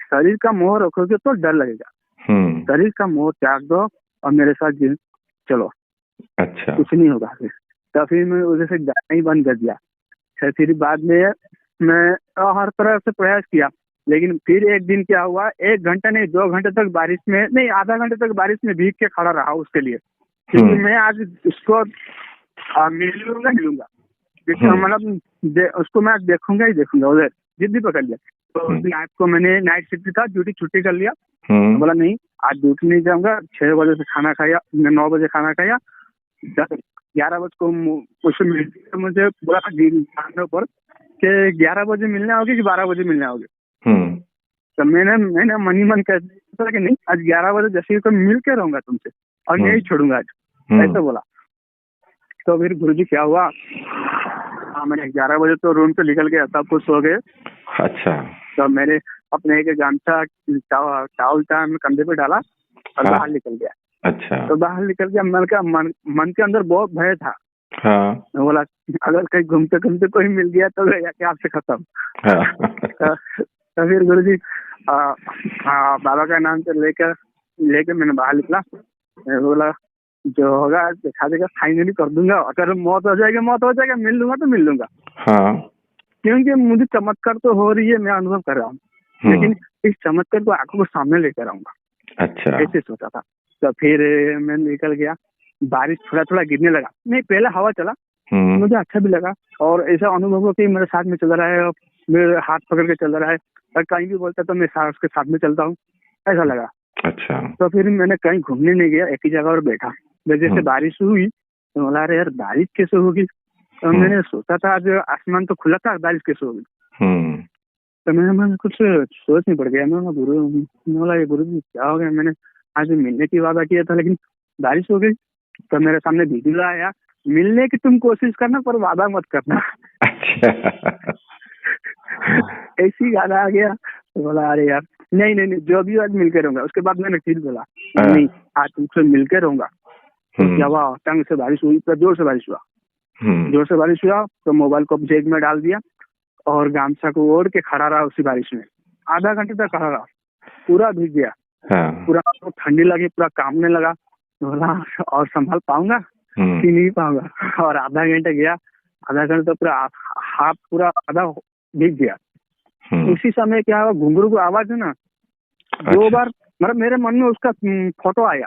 Speaker 3: शरीर का मोह रखोगे तो डर लगेगा, शरीर का मोह त्याग दो और मेरे साथ चलो।
Speaker 1: अच्छा।
Speaker 3: कुछ नहीं होगा। तो फिर मैं उधर से जाना ही बंद कर दिया। फिर बाद में मैं हर तरह से प्रयास किया, लेकिन फिर एक दिन क्या हुआ, 1 घंटा नहीं 2 घंटे तक बारिश में, नहीं आधा घंटे तक बारिश में भीग के खड़ा रहा उसके लिए, क्योंकि मैं आज उसको मिलूंगा, मतलब उसको मैं आज देखूंगा ही देखूंगा। उधर जिद्दी पकड़ लिया। तो नाइट को मैंने नाइट शिफ्ट था, ड्यूटी छुट्टी कर लिया। तो बोला नहीं, आज ड्यूटी नहीं जाऊंगा। 6 बजे से खाना खाया, 9 बजे खाना खाया, 11 बजे को मुझे बोला था ऊपर कि 11 बजे मिलने आओगे कि 12 बजे मिलने आओगे। तो मैंने मन ही मन कह दिया कि नहीं, आज 11 बजे जैसे ही तो मिल के रहूंगा तुमसे और नहीं छोड़ूंगा आज, ऐसा बोला। तो फिर गुरुजी क्या हुआ, मैंने 11 बजे तो रूम से निकल गया, सब कुछ सो गए।
Speaker 1: अच्छा।
Speaker 3: तो मैंने अपने एक गामछा टावल मैं कंधे पे डाला और बाहर निकल गया। अच्छा। तो बाहर निकल गया, मन के अंदर बहुत भय था। मैं बोला अगर कहीं घूमते घूमते कोई मिल गया तो क्या आपसे खत्म। तो फिर गुरुजी बाबा का नाम से लेकर मैंने बाहर निकला। मैं बोला जो होगा देखा देगा, फाइनली कर दूंगा, अगर मौत हो जाएगा, मिल लूंगा। क्योंकि मुझे चमत्कार तो हो रही है, मैं अनुभव कर रहा हूँ, लेकिन इस चमत्कार को आंखों के सामने लेकर आऊंगा। अच्छा। ऐसे सोचा था। तो फिर मैं निकल गया, बारिश थोड़ा थोड़ा गिरने लगा। नहीं, पहले हवा चला, मुझे अच्छा भी लगा, और ऐसा अनुभव हो कि मेरे साथ में चल रहा है, मेरे हाथ पकड़ के चल रहा है, और कहीं भी बोलता तो मैं उसके साथ में चलता हूँ, ऐसा लगा। अच्छा। तो फिर मैंने कहीं घूमने नहीं गया, एक ही जगह पर बैठा। जैसे बारिश हुई तो बोला अरे यार बारिश कैसे होगी। तो मैंने सोचा था आज आसमान तो खुला था, बारिश कैसे होगी। तो मैंने कुछ सोच नहीं पड़ गया। मैं बोला ये गुरु जी क्या हो गया, मैंने आज मिलने की वादा किया था लेकिन बारिश हो गई। तो मेरे सामने वीडियो आया, मिलने की तुम कोशिश करना पर वादा मत करना। ऐसी गाना आ गया। तो बोला अरे यार नहीं जो भी आज मिलकर रहूंगा। उसके बाद मैंने फिर बोला नहीं, आज तुमसे मिलकर रहूंगा। तो क्या हुआ, टंग से बारिश हुई, जोर से बारिश हुआ। तो मोबाइल को जेब में डाल दिया और गामछा को ओढ़ के खड़ा रहा उसी बारिश में। आधा घंटे तक खड़ा रहा, पूरा भीग गया। पूरा ठंडी लगी, पूरा कांपने लगा। बोला और संभाल पाऊंगा कि नहीं पाऊंगा। और आधा घंटा गया, आधा घंटा तो पूरा हाथ पूरा आधा भीग गया। उसी समय क्या हुआ, घुंघरू की आवाज है ना, 2 बार मतलब मेरे मन में उसका फोटो आया।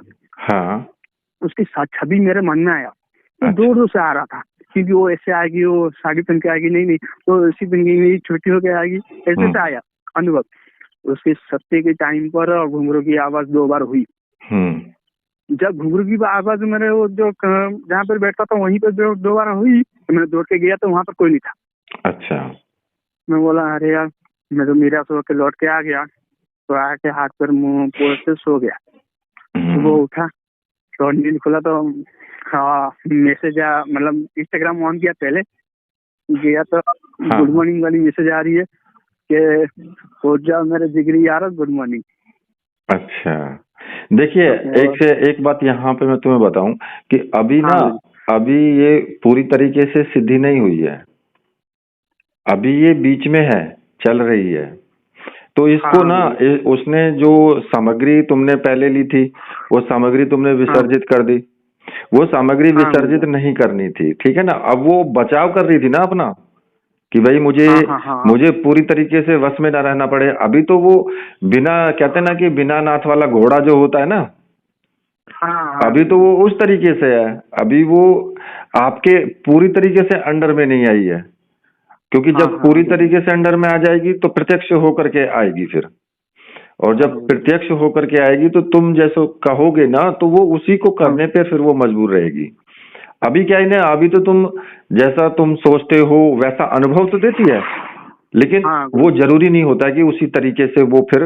Speaker 3: उसकी छवि मेरे मन में आया, तो दूर से आ रहा था, क्योंकि वो ऐसे आएगी, वो साड़ी पहन के आएगी, नहीं वो ऐसी पहन के छोटी होके आएगी, ऐसे से आया अनुभव। उसकी सत्य के टाइम पर घुंघरू की आवाज 2 बार हुई। जब घुंघरू की आवाज मेरे वो जो जहाँ पर बैठता था वहीं पर 2 बार हुई, तो मैंने दौड़ के गया तो वहां पर कोई नहीं था। अच्छा। मैं बोला अरे यार, मैं तो मीरा सो के लौट के आ गया। तो आके हाथ पर मुंह पोड़ से सो गया। वो उठा तो नींद खुला तो मैसेज मतलब इंस्टाग्राम ऑन किया, पहले गया तो गुड मॉर्निंग वाली मैसेज आ रही है कि पहुंच जाओ मेरे जिगरी यार, गुड मॉर्निंग। अच्छा।
Speaker 1: देखिए, एक
Speaker 3: और
Speaker 1: से एक बात यहाँ पे मैं तुम्हें बताऊं कि अभी
Speaker 3: हाँ
Speaker 1: ना,
Speaker 3: गुरु जी।
Speaker 1: अभी ये पूरी तरीके से सिद्धि नहीं हुई है, अभी ये बीच में है, चल रही है। तो
Speaker 3: हाँ
Speaker 1: इसको
Speaker 3: हाँ
Speaker 1: ना
Speaker 3: गुरु जी।
Speaker 1: उसने जो सामग्री तुमने पहले ली थी, वो सामग्री तुमने
Speaker 3: हाँ
Speaker 1: विसर्जित कर दी। वो सामग्री
Speaker 3: हाँ गुरु जी।
Speaker 1: विसर्जित नहीं करनी थी, ठीक है ना। अब वो बचाव कर रही थी ना अपना, कि भाई मुझे
Speaker 3: हाँ हाँ हाँ हाँ
Speaker 1: मुझे पूरी तरीके से वश में ना रहना पड़े। अभी तो वो बिना, कहते हैं ना कि बिना नाथ वाला घोड़ा जो होता है ना,
Speaker 3: हाँ हाँ
Speaker 1: अभी
Speaker 3: गुरु
Speaker 1: तो
Speaker 3: जी।
Speaker 1: वो उस तरीके से है। अभी वो आपके पूरी तरीके से अंडर में नहीं आई है, क्योंकि
Speaker 3: हाँ
Speaker 1: जब
Speaker 3: हाँ
Speaker 1: पूरी
Speaker 3: हाँ गुरु जी।
Speaker 1: तरीके से अंडर में आ जाएगी तो प्रत्यक्ष होकर के आएगी फिर। और
Speaker 3: हाँ
Speaker 1: जब
Speaker 3: गुरु जी।
Speaker 1: प्रत्यक्ष होकर के आएगी तो तुम जैसो कहोगे ना, तो वो उसी को
Speaker 3: हाँ
Speaker 1: करने पे फिर वो मजबूर रहेगी। अभी क्या है ना, अभी तो तुम जैसा तुम सोचते हो वैसा अनुभव तो देती है, लेकिन
Speaker 3: हाँ गुरु
Speaker 1: वो
Speaker 3: जी।
Speaker 1: जरूरी नहीं होता कि उसी तरीके से वो फिर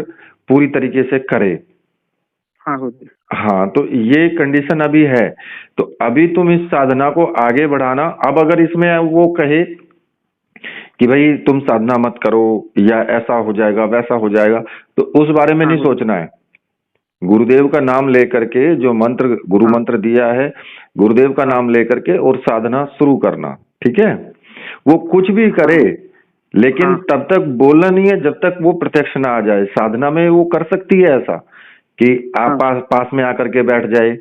Speaker 1: पूरी तरीके से करे।
Speaker 3: हाँ गुरु जी।
Speaker 1: हाँ, तो ये कंडीशन अभी है। तो अभी तुम इस साधना को आगे बढ़ाना। अब अगर इसमें वो कहे कि भाई तुम साधना मत करो, या ऐसा हो जाएगा वैसा हो जाएगा, तो उस बारे में
Speaker 3: हाँ
Speaker 1: नहीं
Speaker 3: गुरु जी।
Speaker 1: सोचना है। गुरुदेव का नाम लेकर के, जो मंत्र गुरु
Speaker 3: हाँ
Speaker 1: मंत्र दिया है, गुरुदेव का
Speaker 3: हाँ
Speaker 1: नाम लेकर के और साधना शुरू करना, ठीक है। वो कुछ भी
Speaker 3: हाँ
Speaker 1: करे,
Speaker 3: गुरु जी।
Speaker 1: लेकिन
Speaker 3: हाँ
Speaker 1: तब तक बोलना नहीं है जब तक वो प्रत्यक्ष ना आ जाए। साधना में वो कर सकती है ऐसा कि आप
Speaker 3: हाँ
Speaker 1: पास में आकर के बैठ जाए,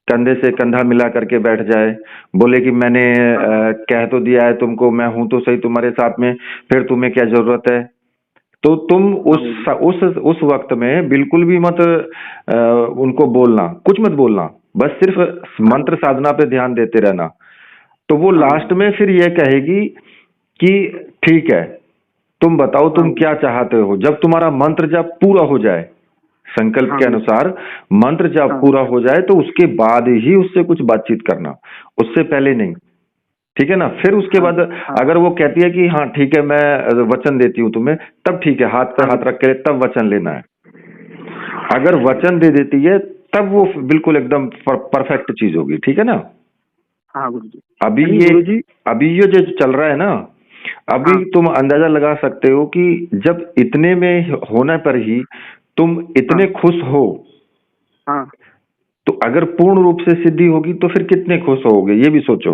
Speaker 1: कंधे से कंधा मिला करके बैठ जाए, बोले कि मैंने
Speaker 3: हाँ
Speaker 1: कह तो दिया है तुमको, मैं हूं तो सही तुम्हारे साथ में, फिर तुम्हें क्या जरूरत है। तो तुम
Speaker 3: हाँ गुरु जी।
Speaker 1: उस वक्त में बिल्कुल भी मत उनको बोलना, कुछ मत बोलना, बस सिर्फ
Speaker 3: हाँ
Speaker 1: मंत्र साधना पे ध्यान देते रहना। तो वो
Speaker 3: हाँ गुरु
Speaker 1: लास्ट
Speaker 3: जी।
Speaker 1: में फिर ये कहेगी कि ठीक है, तुम बताओ
Speaker 3: हाँ
Speaker 1: तुम
Speaker 3: गुरु
Speaker 1: क्या
Speaker 3: जी।
Speaker 1: चाहते हो। जब तुम्हारा मंत्र जब पूरा हो जाए, संकल्प
Speaker 3: हाँ
Speaker 1: के
Speaker 3: गुरु जी।
Speaker 1: अनुसार मंत्र जब
Speaker 3: हाँ
Speaker 1: पूरा हो जाए, तो उसके बाद ही उससे कुछ बातचीत करना, उससे पहले नहीं, ठीक है ना। फिर उसके
Speaker 3: हाँ
Speaker 1: बाद
Speaker 3: हाँ
Speaker 1: अगर वो कहती है कि हाँ ठीक है, मैं वचन देती हूँ तुम्हें, तब ठीक है, हाथ पे
Speaker 3: हाँ गुरु
Speaker 1: हाथ
Speaker 3: जी।
Speaker 1: रख के तब वचन लेना है। अगर वचन दे देती है तब वो बिल्कुल एकदम परफेक्ट चीज होगी, ठीक है ना।
Speaker 3: हाँ गुरु जी।
Speaker 1: अभी
Speaker 3: यानी
Speaker 1: ये
Speaker 3: गुरु जी।
Speaker 1: अभी ये जो चल रहा है ना, अभी
Speaker 3: हाँ
Speaker 1: तुम अंदाजा लगा सकते हो कि जब इतने में होने पर ही तुम
Speaker 3: हाँ
Speaker 1: इतने खुश हो,
Speaker 3: हाँ
Speaker 1: तो अगर पूर्ण रूप से सिद्धि होगी तो फिर कितने खुश होगे, ये भी सोचो।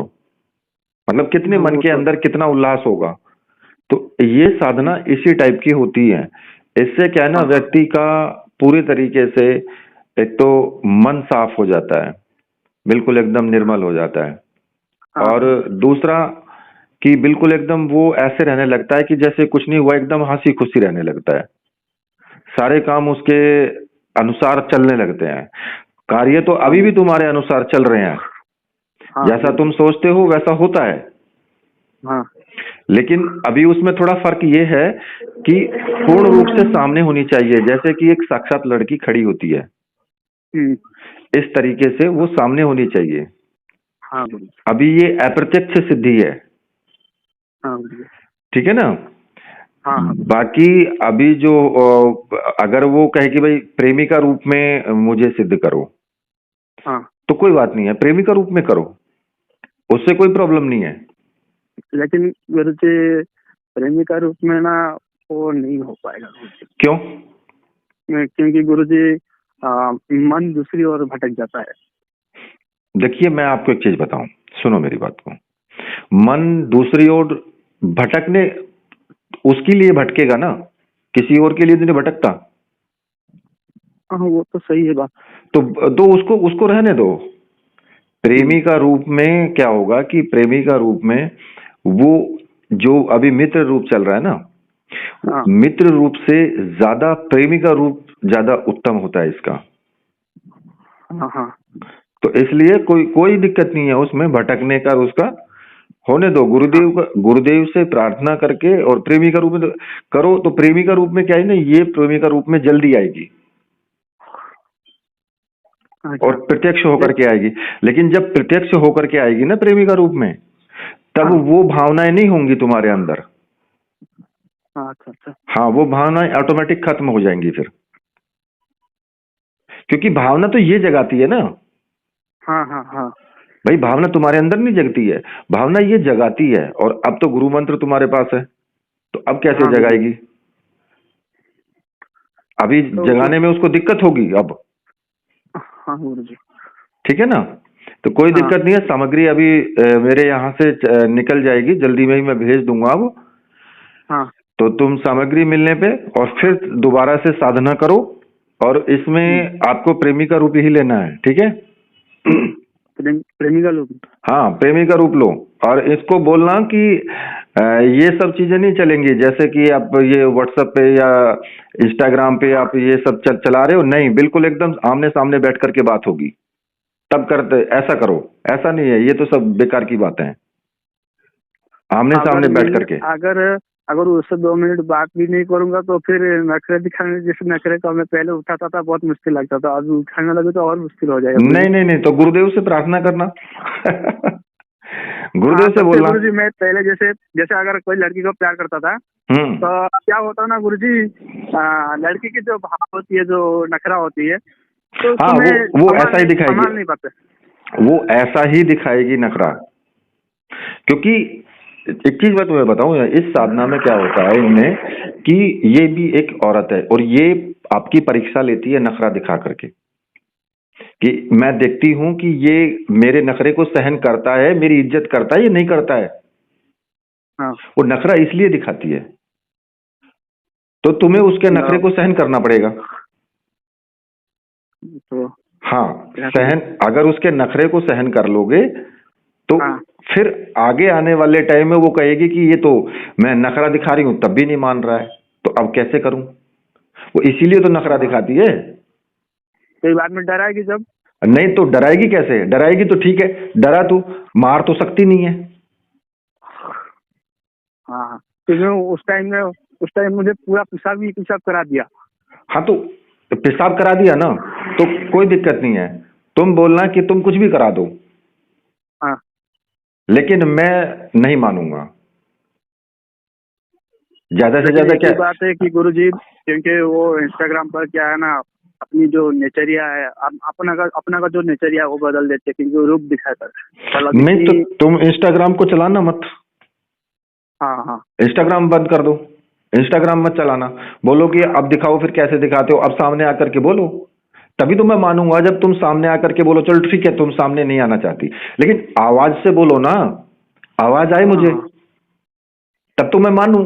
Speaker 1: मतलब कितने
Speaker 3: हाँ
Speaker 1: मन
Speaker 3: वो
Speaker 1: के
Speaker 3: तो
Speaker 1: अंदर कितना उल्लास होगा। तो ये साधना इसी टाइप की होती है। इससे क्या है ना,
Speaker 3: हाँ हाँ
Speaker 1: व्यक्ति का पूरी तरीके से एक तो मन साफ हो जाता है, बिल्कुल एकदम निर्मल हो जाता है।
Speaker 3: हाँ
Speaker 1: और
Speaker 3: हाँ
Speaker 1: दूसरा कि बिल्कुल एकदम वो ऐसे रहने लगता है कि जैसे कुछ नहीं हुआ, एकदम हंसी खुशी रहने लगता है। सारे काम उसके अनुसार चलने लगते हैं। कार्य तो
Speaker 3: हाँ
Speaker 1: अभी भी
Speaker 3: गुरु जी।
Speaker 1: तुम्हारे अनुसार चल रहे हैं,
Speaker 3: हाँ
Speaker 1: जैसा
Speaker 3: गुरु
Speaker 1: तुम
Speaker 3: जी।
Speaker 1: सोचते हो वैसा होता है।
Speaker 3: हाँ
Speaker 1: लेकिन अभी उसमें थोड़ा फर्क ये है कि पूर्ण रूप से सामने होनी चाहिए, जैसे कि एक साक्षात लड़की खड़ी होती है,
Speaker 3: हम्म,
Speaker 1: इस तरीके से वो सामने होनी चाहिए।
Speaker 3: हाँ गुरु जी।
Speaker 1: अभी ये अप्रत्यक्ष सिद्धि है,
Speaker 3: हाँ गुरु जी।
Speaker 1: ठीक है ना।
Speaker 3: हाँ हाँ गुरु जी।
Speaker 1: बाकी अभी जो अगर वो कहे कि भाई प्रेमिका रूप में मुझे सिद्ध करो,
Speaker 3: हाँ
Speaker 1: तो कोई बात नहीं है, प्रेमिका रूप में करो, उससे कोई प्रॉब्लम नहीं है।
Speaker 3: लेकिन गुरु जी प्रेमिका रूप में ना वो नहीं हो पाएगा गुरु जी।
Speaker 1: क्यों?
Speaker 3: क्योंकि गुरु जी मन दूसरी ओर भटक जाता है।
Speaker 1: देखिए, मैं आपको एक चीज बताऊं, सुनो मेरी बात को। मन दूसरी ओर भटकने, उसके लिए भटकेगा ना, किसी और के लिए तो नहीं भटकता।
Speaker 3: हाँ वो तो सही है बात।
Speaker 1: तो उसको उसको रहने दो।
Speaker 3: हम्म,
Speaker 1: प्रेमी का रूप में क्या होगा कि प्रेमी का रूप में वो जो अभी मित्र रूप चल रहा है ना,
Speaker 3: हाँ
Speaker 1: मित्र रूप से ज्यादा प्रेमी का रूप ज्यादा उत्तम होता है इसका।
Speaker 3: हाँ हाँ
Speaker 1: तो इसलिए कोई कोई दिक्कत नहीं है उसमें भटकने का, उसका होने दो।
Speaker 3: हाँ।
Speaker 1: गुरुदेव से प्रार्थना करके और प्रेमी का रूप में करो, तो प्रेमी का रूप में क्या है ना, ये प्रेमी का रूप में जल्दी आएगी और
Speaker 3: अच्छा।
Speaker 1: प्रत्यक्ष होकर
Speaker 3: ले-
Speaker 1: के आएगी। लेकिन जब प्रत्यक्ष होकर के आएगी ना प्रेमी का रूप में, तब
Speaker 3: हाँ
Speaker 1: वो भावनाएं नहीं होंगी तुम्हारे अंदर।
Speaker 3: हाँ अच्छा अच्छा।
Speaker 1: हाँ, वो भावनाएं ऑटोमेटिक खत्म हो जाएंगी फिर, क्योंकि भावना तो ये जगाती है ना।
Speaker 3: हाँ हाँ हाँ
Speaker 1: भाई भावना तुम्हारे अंदर नहीं जगती है, भावना ये जगाती है। और अब तो गुरु मंत्र तुम्हारे पास है, तो अब कैसे
Speaker 3: हाँ गुरु
Speaker 1: जगाएगी? अभी
Speaker 3: तो
Speaker 1: जगाने में उसको दिक्कत होगी अब।
Speaker 3: हाँ गुरुजी।
Speaker 1: ठीक है ना। तो कोई
Speaker 3: हाँ
Speaker 1: दिक्कत नहीं है, सामग्री अभी मेरे यहाँ से निकल जाएगी, जल्दी में ही मैं भेज दूंगा अब।
Speaker 3: हाँ
Speaker 1: तो तुम सामग्री मिलने पे और फिर दोबारा से साधना करो, और इसमें आपको प्रेमी का रूप ही लेना है, ठीक है।
Speaker 3: प्रेमिका लोग।
Speaker 1: हाँ, प्रेमी का रूप लो, और इसको बोलना कि ये सब चीजें नहीं चलेंगी, जैसे कि आप ये व्हाट्सएप पे या इंस्टाग्राम पे आप ये सब चला रहे हो, नहीं, बिल्कुल एकदम आमने सामने बैठ करके बात होगी, तब करते ऐसा करो। ऐसा नहीं है, ये तो सब बेकार की बातें हैं, आमने सामने बैठ करके।
Speaker 3: अगर अगर उससे 2 मिनट बात भी नहीं करूंगा तो फिर नखरे दिखाने, जैसे नखरे का मैं पहले उठाता था बहुत मुश्किल लगता था, अभी उठाने लगे तो और मुश्किल हो जाएगा।
Speaker 1: नहीं नहीं नहीं, तो गुरुदेव से प्रार्थना करना। गुरुदेव से बोलना।
Speaker 3: गुरुजी मैं पहले जैसे जैसे अगर कोई लड़की को प्यार करता था तो क्या होता ना गुरुजी, लड़की की जो भाव होती है, जो नखरा होती है, तो
Speaker 1: हाँ, वो ऐसा ही दिखाएगी,
Speaker 3: संभाल नहीं पाते।
Speaker 1: वो ऐसा ही दिखाएगी नखरा। क्योंकि एक चीज मैं तुम्हें बताऊं, इस साधना में क्या होता है इनमें, कि ये भी एक औरत है और ये आपकी परीक्षा लेती है नखरा दिखा करके, कि मैं देखती हूं कि ये मेरे नखरे को सहन करता है, मेरी इज्जत करता है, ये नहीं करता है।
Speaker 3: हाँ।
Speaker 1: वो नखरा इसलिए दिखाती है, तो तुम्हें उसके नखरे को सहन करना पड़ेगा।
Speaker 3: तो
Speaker 1: हाँ, सहन, अगर उसके नखरे को सहन कर लोगे तो
Speaker 3: हाँ।
Speaker 1: फिर आगे आने वाले टाइम में वो कहेगी कि ये तो मैं नखरा दिखा रही हूं तब भी नहीं मान रहा है, तो अब कैसे करूं। वो इसीलिए तो नखरा दिखाती है।
Speaker 3: तो बाद में डराएगी जब।
Speaker 1: नहीं तो डराएगी कैसे, डराएगी तो ठीक है, डरा तू, मार तो सकती नहीं है।
Speaker 3: हाँ, तो उस टाइम मुझे पूरा पेशाब करा दिया।
Speaker 1: हाँ, तो पेशाब करा दिया ना, तो कोई दिक्कत नहीं है, तुम बोलना कि तुम कुछ भी करा दो।
Speaker 3: हाँ।
Speaker 1: लेकिन मैं नहीं मानूंगा, ज्यादा से ज्यादा क्या
Speaker 3: बात है कि गुरुजी, क्योंकि वो इंस्टाग्राम पर क्या है ना, अपनी जो नेचरिया है, अपना का जो नेचरिया है वो बदल देते, क्योंकि वो रूप दिखाता है।
Speaker 1: नहीं तो तुम इंस्टाग्राम को चलाना मत।
Speaker 3: हाँ हाँ।
Speaker 1: इंस्टाग्राम बंद कर दो, इंस्टाग्राम मत चलाना, बोलो कि अब दिखाओ, फिर कैसे दिखाते हो, अब सामने आकर के बोलो, तभी तो मैं मानूंगा। जब तुम सामने आकर के बोलो, चलो ठीक है तुम सामने नहीं आना चाहती, लेकिन आवाज से बोलो ना, आवाज आए मुझे, तब तो मैं मानूं।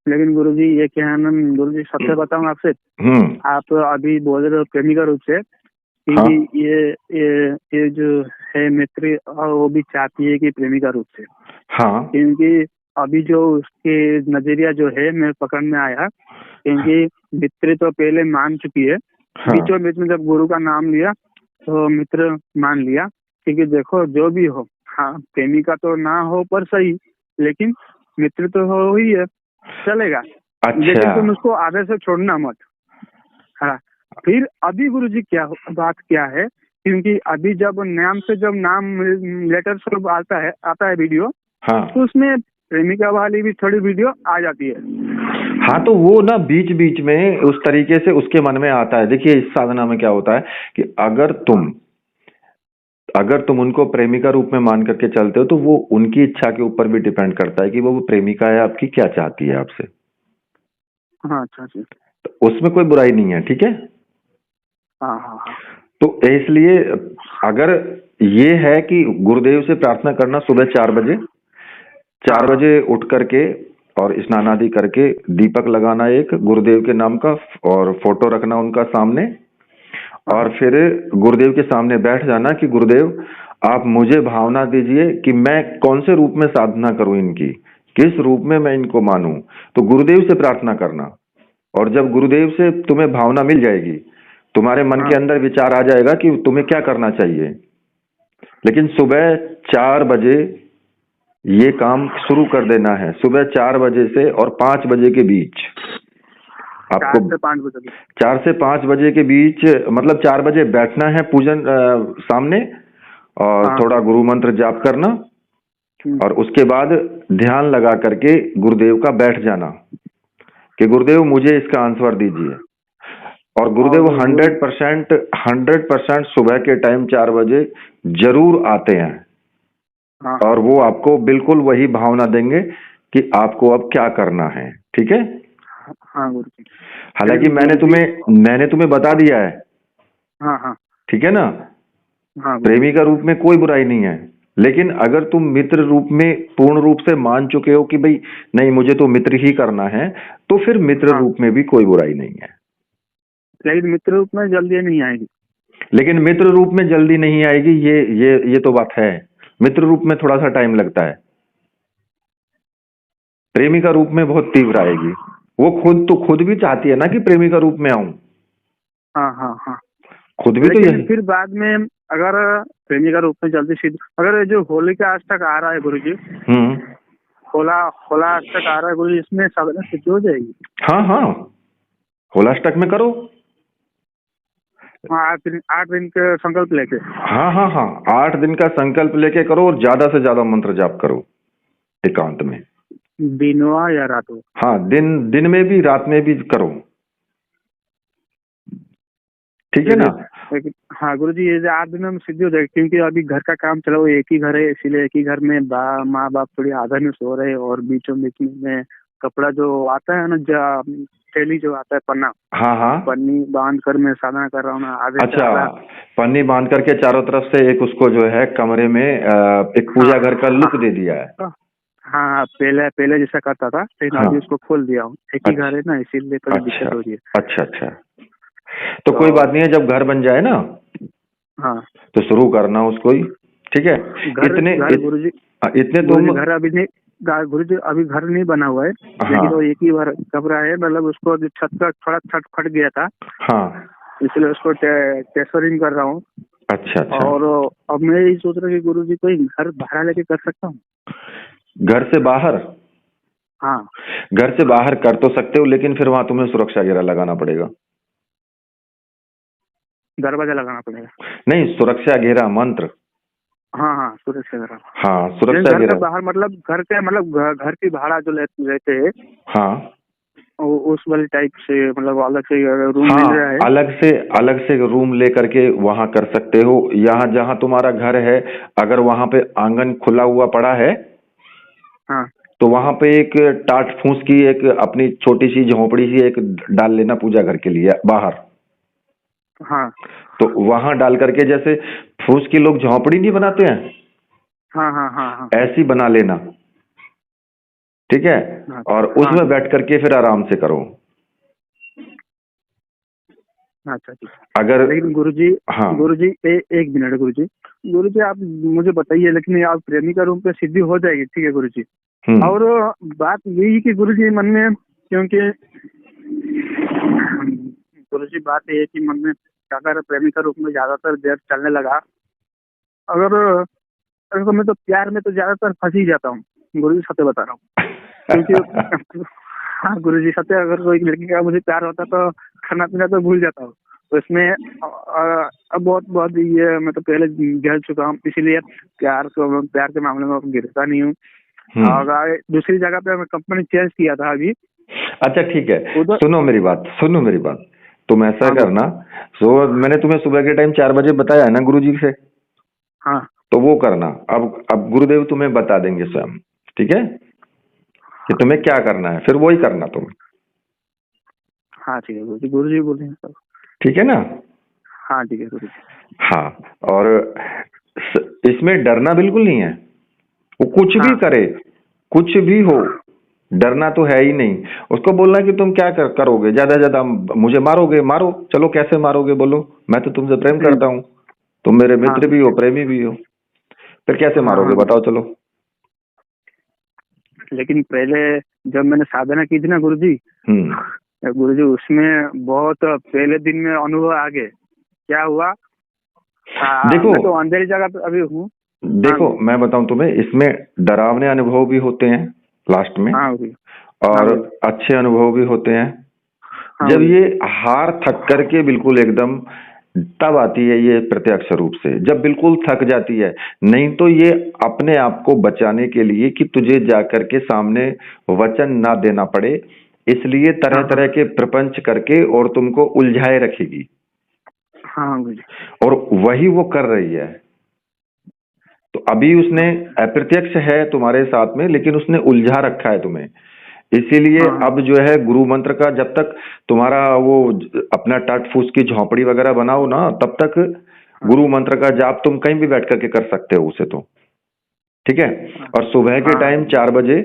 Speaker 3: लेकिन गुरुजी ये क्या है ना, गुरुजी सत्य बताऊं आपसे, आप अभी बोल रहे हो प्रेमिका रूप से, क्योंकि हाँ? ये जो है मित्र, और वो भी चाहती है कि प्रेमिका रूप से। हाँ, क्योंकि अभी जो उसके नजरिया जो है मेरे पकड़ में आया, क्योंकि मित्र तो पहले मान चुकी है। हाँ। बीचों बीच में जब गुरु का नाम लिया तो मित्र मान लिया, क्योंकि देखो जो भी हो, हाँ प्रेमिका तो ना हो पर सही, लेकिन मित्र तो हो ही है, चलेगा। अच्छा। लेकिन तुम उसको आधे से छोड़ना मत। हाँ। फिर अभी गुरुजी बात क्या है, क्योंकि अभी जब नाम लेटर सब आता है वीडियो, हाँ, तो उसमें प्रेमिका वाली भी थोड़ी वीडियो आ जाती है।
Speaker 1: हाँ, तो वो ना बीच बीच में उस तरीके से उसके मन में आता है। देखिए इस साधना में क्या होता है कि अगर तुम उनको प्रेमिका रूप में मान करके चलते हो, तो वो उनकी इच्छा के ऊपर भी डिपेंड करता है कि वो प्रेमिका है आपकी, क्या चाहती है आपसे।
Speaker 3: हाँ, अच्छा जी।
Speaker 1: तो उसमें कोई बुराई नहीं है, ठीक है।
Speaker 3: हाँ हाँ हाँ।
Speaker 1: तो इसलिए अगर ये है कि गुरुदेव से प्रार्थना करना, सुबह 4 बजे 4 बजे उठ करके और स्नान आदि करके दीपक लगाना एक गुरुदेव के नाम का, और फोटो रखना उनका सामने, और फिर गुरुदेव के सामने बैठ जाना कि गुरुदेव आप मुझे भावना दीजिए कि मैं कौन से रूप में साधना करूं इनकी, किस रूप में मैं इनको मानूं। तो गुरुदेव से प्रार्थना करना, और जब गुरुदेव से तुम्हें भावना मिल जाएगी, तुम्हारे मन के अंदर विचार आ जाएगा कि तुम्हें क्या करना चाहिए। लेकिन सुबह 4 बजे ये काम शुरू कर देना है, सुबह 4 बजे से और 5 बजे के बीच आपको, 4 से 5 बजे के बीच, मतलब 4 बजे बैठना है पूजन सामने, और हाँ, थोड़ा गुरु मंत्र जाप करना, और उसके बाद ध्यान लगा करके गुरुदेव का बैठ जाना कि गुरुदेव मुझे इसका आंसर दीजिए। और गुरुदेव 100% सुबह के टाइम 4 बजे जरूर आते हैं। हाँ। और वो आपको बिल्कुल वही भावना देंगे कि आपको अब क्या करना है, ठीक है।
Speaker 3: हाँ गुरुजी।
Speaker 1: हालांकि मैंने तुम्हें बता दिया है
Speaker 3: हाँ हाँ
Speaker 1: ठीक है ना।
Speaker 3: हाँ गुरु
Speaker 1: प्रेमी का रूप में कोई बुराई नहीं है, लेकिन अगर तुम मित्र रूप में पूर्ण रूप से मान चुके हो कि भाई नहीं मुझे तो मित्र ही करना है, तो फिर मित्र
Speaker 3: हाँ,
Speaker 1: रूप में भी कोई बुराई नहीं है।
Speaker 3: लेकिन मित्र रूप में जल्दी नहीं आएगी।
Speaker 1: लेकिन मित्र रूप में जल्दी नहीं आएगी, ये तो बात है। मित्र रूप में थोड़ा सा टाइम लगता है, प्रेमी का रूप में बहुत तीव्र आएगी। वो खुद भी चाहती है ना कि प्रेमी का रूप में आऊं,
Speaker 3: हाँ हाँ हाँ,
Speaker 1: खुद भी तो
Speaker 3: लेकिन
Speaker 1: यही।
Speaker 3: फिर बाद में अगर प्रेमी का रूप में जल्दी सिद्ध, अगर ये जो होली का अष्टक आ रहा है गुरु जी,
Speaker 1: हम्म।
Speaker 3: होला होला अष्टक आ रहा है गुरु जी, इसमें साधना सिद्ध हो जाएगी।
Speaker 1: हाँ हाँ, होलाष्टक में करो।
Speaker 3: हाँ, 8 दिन के संकल्प लेके।
Speaker 1: हाँ हाँ हाँ, 8 दिन का संकल्प लेके करो और ज्यादा से ज्यादा मंत्र जाप करो एकांत में।
Speaker 3: दिनवा या रातों।
Speaker 1: हाँ, दिन में भी रात में भी करो, ठीक है ना।
Speaker 3: हाँ गुरु जी, ये 8 दिनों में सिद्धि हो जाएगी, क्योंकि अभी घर का काम चला, वो एक ही घर है, इसीलिए एक ही घर में माँ बाप थोड़ी आधा में सो रहे, और बीचों बीच में कपड़ा जो आता है ना, थैली जो आता है, पन्ना,
Speaker 1: हाँ हाँ,
Speaker 3: पन्नी बांध कर मैं साधना कर रहा हूँ ना, आधे से
Speaker 1: अच्छा,
Speaker 3: आधा।
Speaker 1: पन्नी बांध करके चारों तरफ से एक उसको जो है कमरे में एक
Speaker 3: हाँ
Speaker 1: पूजा घर का लुक
Speaker 3: हाँ
Speaker 1: दे दिया है।
Speaker 3: हाँ हाँ, पहले जैसा करता था, लेकिन
Speaker 1: हाँ,
Speaker 3: अभी उसको खोल दिया हूँ, एक ही घर
Speaker 1: अच्छा
Speaker 3: है ना, इसीलिए थोड़ी
Speaker 1: अच्छा
Speaker 3: दिक्कत हो रही है।
Speaker 1: अच्छा अच्छा, तो कोई
Speaker 3: तो
Speaker 1: बात नहीं है, जब घर बन जाए ना
Speaker 3: हाँ,
Speaker 1: तो शुरू करना उसको ही, ठीक है। इतने
Speaker 3: घर गुरु जी,
Speaker 1: इतने
Speaker 3: गुरु जी
Speaker 1: तुम।
Speaker 3: घर अभी नहीं, गुरु जी अभी घर नहीं बना हुआ है,
Speaker 1: हाँ
Speaker 3: लेकिन वो एक ही बार कमरा है, मतलब उसको जो छत का थोड़ा छत फट गया था,
Speaker 1: हाँ,
Speaker 3: इसलिए उसको टेस्टरिंग कर रहा हूँ।
Speaker 1: अच्छा अच्छा,
Speaker 3: और अब मैं यही सोच रहा हूँ कि गुरु जी कोई घर भाड़ा लेके कर सकता हूँ।
Speaker 1: घर से बाहर,
Speaker 3: हाँ,
Speaker 1: घर से बाहर कर तो सकते हो, लेकिन फिर वहां तुम्हें सुरक्षा घेरा लगाना पड़ेगा।
Speaker 3: दरवाजा लगाना पड़ेगा।
Speaker 1: नहीं, सुरक्षा घेरा मंत्र।
Speaker 3: हाँ हाँ, सुरक्षा घर।
Speaker 1: हाँ,
Speaker 3: लेकिन
Speaker 1: सुरक्षा
Speaker 3: घर के
Speaker 1: घेरा।
Speaker 3: बाहर, मतलब घर के, मतलब घर की भाड़ा जो रहते हैं,
Speaker 1: हाँ
Speaker 3: उस वाली टाइप से, मतलब अलग से रूम मिल रहा
Speaker 1: हाँ,
Speaker 3: है।
Speaker 1: अलग से रूम लेकर के वहां कर सकते हो। यहाँ जहां तुम्हारा घर है, अगर वहां पे आंगन खुला हुआ पड़ा है,
Speaker 3: हाँ
Speaker 1: तो वहां पे एक टाट फूस की एक अपनी छोटी सी झोपड़ी सी एक डाल लेना पूजा घर के लिए बाहर।
Speaker 3: हाँ
Speaker 1: तो वहां डाल करके, जैसे फूस की लोग झोपड़ी नहीं बनाते हैं,
Speaker 3: हाँ हाँ हाँ हाँ
Speaker 1: ऐसी बना लेना, ठीक है।
Speaker 3: हाँ
Speaker 1: और
Speaker 3: हाँ,
Speaker 1: उसमें बैठ करके फिर आराम से करो।
Speaker 3: अच्छा ठीक।
Speaker 1: अगर
Speaker 3: लेकिन
Speaker 1: हाँ,
Speaker 3: गुरु जी एक मिनट गुरु जी आप मुझे बताइए, लेकिन आप प्रेमी का रूप में सिद्धि हो जाएगी, ठीक है गुरु जी।
Speaker 1: हम्म,
Speaker 3: और बात यही है कि गुरु जी मन में, क्योंकि गुरु जी बात ये है कि मन में अगर प्रेमी का रूप में ज्यादातर देर चलने लगा, अगर अगर तो मैं तो प्यार में तो ज्यादातर फंस ही जाता हूँ, गुरु जी सत्य बता रहा हूँ, क्योंकि हाँ गुरु जी सत्य, अगर कोई लड़की का मुझे प्यार होता तो खाना पीना तो भूल जाता हूँ। तो इसमें अब बहुत ये मैं तो पहले गिर चुका हूँ, इसीलिए प्यार के मामले में अब गिरता नहीं हूँ। और दूसरी जगह पे मैं कंपनी चेंज किया था अभी
Speaker 1: अच्छा ठीक है,
Speaker 3: उधर।
Speaker 1: सुनो मेरी बात। तुम ऐसा
Speaker 3: हाँ
Speaker 1: करना, सो मैंने तुम्हें सुबह के टाइम 4 बजे बताया है ना गुरुजी से,
Speaker 3: हाँ
Speaker 1: तो वो करना। अब गुरुदेव तुम्हें बता देंगे स्वयं, ठीक है, कि तुम्हें क्या करना है, फिर वही करना तुम,
Speaker 3: हाँ ठीक है गुरु जी बोले हैं सब।
Speaker 1: ठीक है ना।
Speaker 3: हाँ ठीक है गुरु जी।
Speaker 1: हाँ, और इसमें डरना बिल्कुल नहीं है। वो कुछ भी
Speaker 3: हाँ
Speaker 1: करे, कुछ भी हो, डरना तो है ही नहीं। उसको बोलना कि तुम क्या करोगे, ज्यादा ज्यादा मुझे मारोगे, मारो, चलो कैसे मारोगे बोलो, मैं तो तुमसे प्रेम करता हूँ, तुम मेरे
Speaker 3: हाँ
Speaker 1: मित्र भी हो, प्रेमी भी हो, फिर कैसे
Speaker 3: हाँ
Speaker 1: मारोगे
Speaker 3: हाँ,
Speaker 1: बताओ चलो।
Speaker 3: लेकिन पहले जब मैंने साधना की थी ना
Speaker 1: हम्म,
Speaker 3: गुरु जी उसमें बहुत पहले दिन में अनुभव आ गए। क्या हुआ,
Speaker 1: देखो
Speaker 3: मैं तो अंधेरी जगह पे अभी हूँ। हाँ
Speaker 1: देखो मैं बताऊं तुम्हें, इसमें डरावने अनुभव भी होते हैं लास्ट में,
Speaker 3: हाँ गुरु जी। हाँ
Speaker 1: और
Speaker 3: गुरु जी।
Speaker 1: अच्छे अनुभव भी होते हैं।
Speaker 3: हाँ
Speaker 1: जब
Speaker 3: गुरु जी।
Speaker 1: ये हार थक करके बिल्कुल एकदम, तब आती है ये प्रत्यक्ष रूप से, जब बिल्कुल थक जाती है। नहीं तो ये अपने आप को बचाने के लिए कि तुझे जाकर के सामने वचन ना देना पड़े, इसलिए तरह
Speaker 3: हाँ हाँ
Speaker 1: तरह के प्रपंच करके और तुमको उलझाए रखेगी,
Speaker 3: हाँ गुरु जी।
Speaker 1: और वही वो कर रही है। तो अभी उसने अप्रत्यक्ष है तुम्हारे साथ में, लेकिन उसने उलझा रखा है तुम्हें। इसीलिए
Speaker 3: हाँ
Speaker 1: अब जो है गुरु मंत्र का जब तक तुम्हारा वो अपना टट फूस की झोपड़ी वगैरह बनाओ ना, तब तक
Speaker 3: हाँ
Speaker 1: गुरु मंत्र का जाप तुम कहीं भी बैठ करके कर सकते हो उसे तो, ठीक है।
Speaker 3: हाँ
Speaker 1: और सुबह के
Speaker 3: हाँ।
Speaker 1: टाइम 4 बजे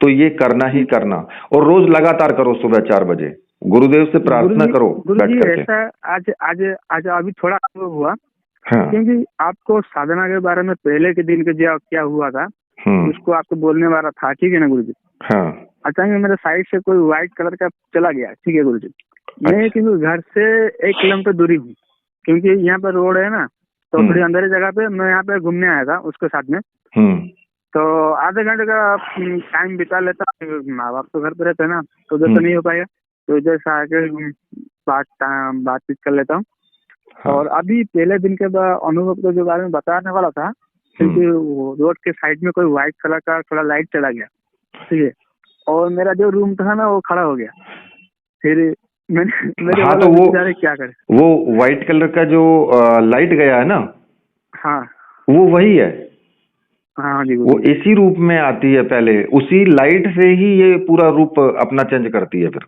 Speaker 1: तो ये करना ही करना, और रोज लगातार करो सुबह 4 बजे, गुरुदेव से प्रार्थना करो
Speaker 3: गुरु
Speaker 1: बैठ
Speaker 3: जी
Speaker 1: करके।
Speaker 3: ऐसा आज आज आज अभी थोड़ा अनुभव हुआ,
Speaker 1: हाँ।
Speaker 3: क्योंकि आपको साधना के बारे में पहले के दिन के जो क्या हुआ था उसको आपको बोलने वाला था, ठीक है ना गुरु जी।
Speaker 1: हाँ।
Speaker 3: अचानक मेरे साइड से कोई व्हाइट कलर का चला गया, ठीक है गुरु जी। मैं क्योंकि घर से 1 किलोमीटर दूरी हूँ, क्योंकि यहाँ पर रोड है ना, तो थोड़ी अंदर जगह पे मैं यहाँ पे घूमने आया था उसके साथ में। तो आधे घंटे का टाइम बिता लेता, माँ बाप तो घर पे रहते हैं ना, तो उधर तो नहीं हो पाएगा, तो इधर से आके बातचीत कर लेता हूँ।
Speaker 1: हाँ।
Speaker 3: और अभी पहले दिन के बाद अनुभव के जो बारे में बताने वाला था, क्योंकि रोड के साइड में कोई व्हाइट कलर का थोड़ा लाइट चला गया, ठीक है, और मेरा जो रूम था ना वो खड़ा हो गया। फिर मैंने
Speaker 1: हाँ,
Speaker 3: बोला
Speaker 1: तो
Speaker 3: बेचारे क्या करे।
Speaker 1: वो व्हाइट कलर का जो लाइट गया है ना,
Speaker 3: हाँ
Speaker 1: वो वही है।
Speaker 3: हाँ जी
Speaker 1: वो इसी रूप में आती है, पहले उसी लाइट से ही ये पूरा रूप अपना चेंज करती है फिर।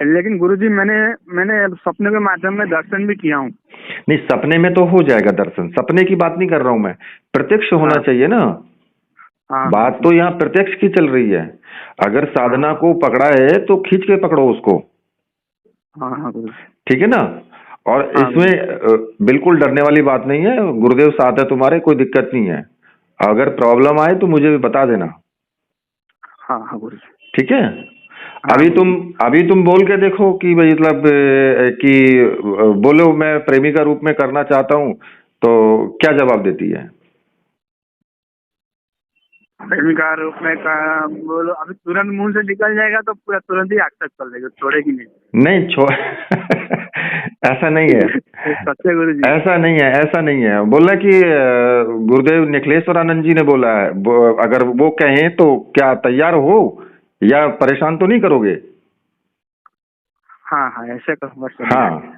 Speaker 3: लेकिन गुरुजी मैंने सपने के माध्यम में दर्शन भी किया हूँ।
Speaker 1: नहीं, सपने में तो हो जाएगा दर्शन, सपने की बात नहीं कर रहा हूं मैं, प्रत्यक्ष होना चाहिए ना।
Speaker 3: हाँ
Speaker 1: बात तो यहाँ प्रत्यक्ष की चल रही है। अगर साधना को पकड़ा है तो खींच के पकड़ो उसको,
Speaker 3: हाँ
Speaker 1: ठीक है ना। और इसमें बिल्कुल डरने वाली बात नहीं है, गुरुदेव साथ है तुम्हारे, कोई दिक्कत नहीं है। अगर प्रॉब्लम आए तो मुझे भी बता देना।
Speaker 3: हाँ हाँ गुरु,
Speaker 1: ठीक है। अभी तुम बोल के देखो कि भाई मतलब कि बोलो मैं प्रेमी का रूप में करना चाहता हूँ, तो क्या जवाब देती है?
Speaker 3: प्रेमिका रूप में बोलो, अभी तुरंत मुंह से निकल जाएगा तो पूरा तुरंत ही एक्सेप्ट कर लेगा, छोड़ेगी नहीं।
Speaker 1: नहीं छोड़ ऐसा नहीं है।
Speaker 3: सच्चे गुरु जी,
Speaker 1: ऐसा नहीं है, ऐसा नहीं है। बोला कि गुरुदेव निखिलेश्वरानंद जी ने बोला है, अगर वो कहें तो क्या तैयार हो, या परेशान तो नहीं करोगे?
Speaker 3: हाँ हाँ ऐसे कहूँगा।
Speaker 1: हाँ।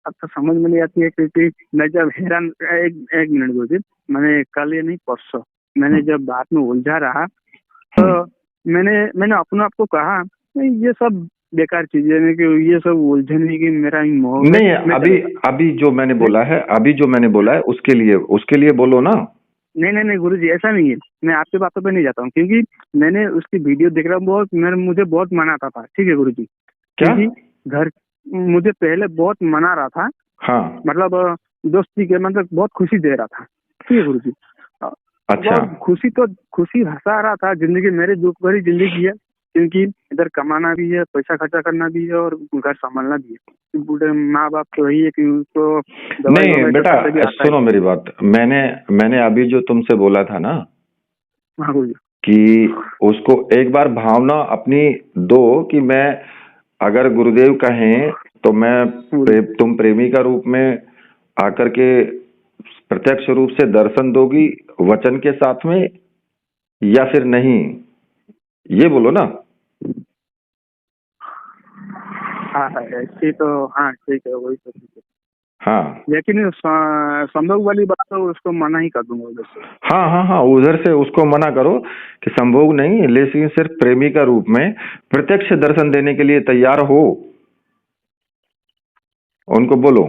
Speaker 3: अब तो समझ में नहीं आती है, क्योंकि मैं जब हैरान, एक मिनट गुरु जी, मैंने कल ये नहीं परसों मैंने जब बात में उलझा रहा, तो मैंने अपने आप को कहा नहीं ये सब बेकार चीजें नहीं, कि ये सब उलझन की मेरा ही मोह
Speaker 1: नहीं, अभी जो मैंने बोला है उसके लिए बोलो ना।
Speaker 3: नहीं गुरु जी, ऐसा नहीं है, मैं आपकी बातों पे नहीं जाता हूँ, क्योंकि मैंने उसकी वीडियो देख रहा हूँ, मुझे बहुत मना आता था, ठीक है गुरु जी।
Speaker 1: क्या?
Speaker 3: घर मुझे पहले बहुत मना रहा था।
Speaker 1: हाँ।
Speaker 3: मतलब दोस्ती के मतलब बहुत खुशी दे रहा था, ठीक है गुरु जी।
Speaker 1: अच्छा।
Speaker 3: खुशी हंसा रहा था, जिंदगी मेरी दुख भरी जिंदगी है, क्योंकि इधर कमाना भी है, पैसा खर्चा करना भी है, और घर संभालना भी है। बूढ़े माँ बाप तो वही है कि उसको
Speaker 1: नहीं बेटा, सुनो मेरी बात, मैंने अभी जो तुमसे बोला था ना,
Speaker 3: हाँ गुरु जी,
Speaker 1: कि उसको एक बार भावना अपनी दो कि मैं, अगर गुरुदेव कहें तो तुम प्रेमी का रूप में आकर के प्रत्यक्ष रूप से दर्शन दोगी वचन के साथ में, या फिर नहीं, ये बोलो ना।
Speaker 3: हाँ ऐसे तो हाँ ठीक है, वही तो ठीक है।
Speaker 1: हाँ,
Speaker 3: लेकिन संभोग वाली बात तो उसको मना ही कर दूंगा उधर से।
Speaker 1: हाँ हाँ हाँ, उधर से उसको मना करो कि संभोग नहीं, लेकिन सिर्फ प्रेमी का रूप में प्रत्यक्ष दर्शन देने के लिए तैयार हो, उनको बोलो।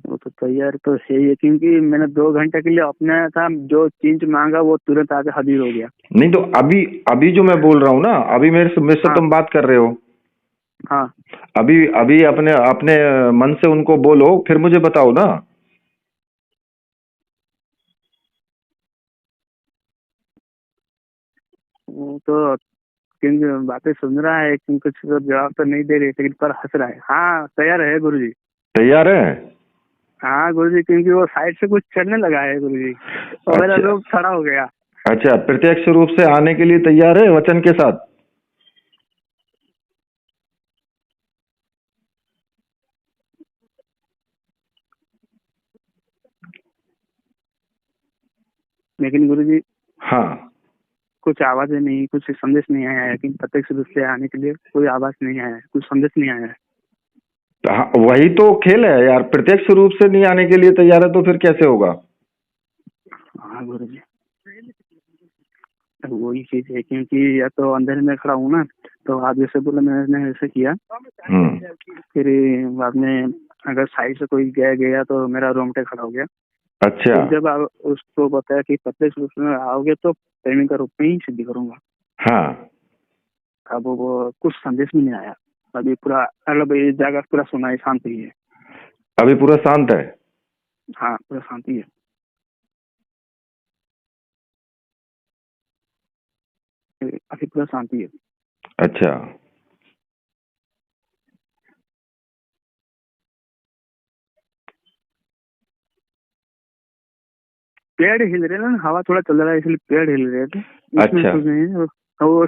Speaker 3: वो तो तैयार तो है ही, क्योंकि मैंने 2 घंटे के लिए अपना था, जो चीज मांगा वो तुरंत आके हाजिर हो गया।
Speaker 1: नहीं तो अभी जो मैं बोल रहा हूँ ना, अभी मेरे से तुम बात कर रहे हो।
Speaker 3: हाँ
Speaker 1: अभी अपने अपने मन से उनको बोलो, फिर मुझे बताओ ना।
Speaker 3: वो तो क्योंकि बातें सुन रहा है, लेकिन कुछ तो जवाब तो नहीं दे रही, लेकिन पर हंस रहा है। हाँ तैयार है गुरुजी।
Speaker 1: तैयार है?
Speaker 3: हाँ गुरुजी, क्योंकि वो साइड से कुछ चलने लगा है गुरुजी, और मेरा
Speaker 1: अच्छा।
Speaker 3: लोग खड़ा हो गया।
Speaker 1: अच्छा, प्रत्यक्ष रूप से आने के लिए तैयार है वचन के साथ?
Speaker 3: लेकिन गुरुजी
Speaker 1: हाँ।
Speaker 3: कुछ आवाजें नहीं, कुछ संदेश नहीं आया है, लेकिन प्रत्यक्ष रूप से आने के लिए कोई आवाज नहीं आया है, कुछ संदेश नहीं आया है।
Speaker 1: हाँ, वही तो खेल है यार, प्रत्यक्ष रूप से नहीं आने के लिए तैयार है तो फिर कैसे होगा?
Speaker 3: हाँ गुरु जी, वही चीज है क्योंकि या तो अंधेरे में खड़ा हूँ ना, तो आप जैसे बोले मैंने ऐसे किया, फिर बाद में अगर साइड से कोई गया गया तो मेरा रोंगटे खड़ा हो गया।
Speaker 1: अच्छा,
Speaker 3: फिर जब आप उसको बताया कि प्रत्यक्ष रूप में आओगे तो प्रेमी का रूप में ही सिद्धि करूंगा,
Speaker 1: हाँ,
Speaker 3: अब वो कुछ संदेश भी नहीं आया। अभी पूरा मतलब ये जगह पूरा सुना है, शांति है।
Speaker 1: अभी पूरा शांत है।
Speaker 3: हाँ पूरा शांति है, अभी पूरा शांति है।
Speaker 1: अच्छा,
Speaker 3: पेड़ हिल रहे हैं ना, हवा थोड़ा चल रहा है इसलिए पेड़ हिल रहे थे, इसमें
Speaker 1: अच्छा,
Speaker 3: कुछ नहीं है। वो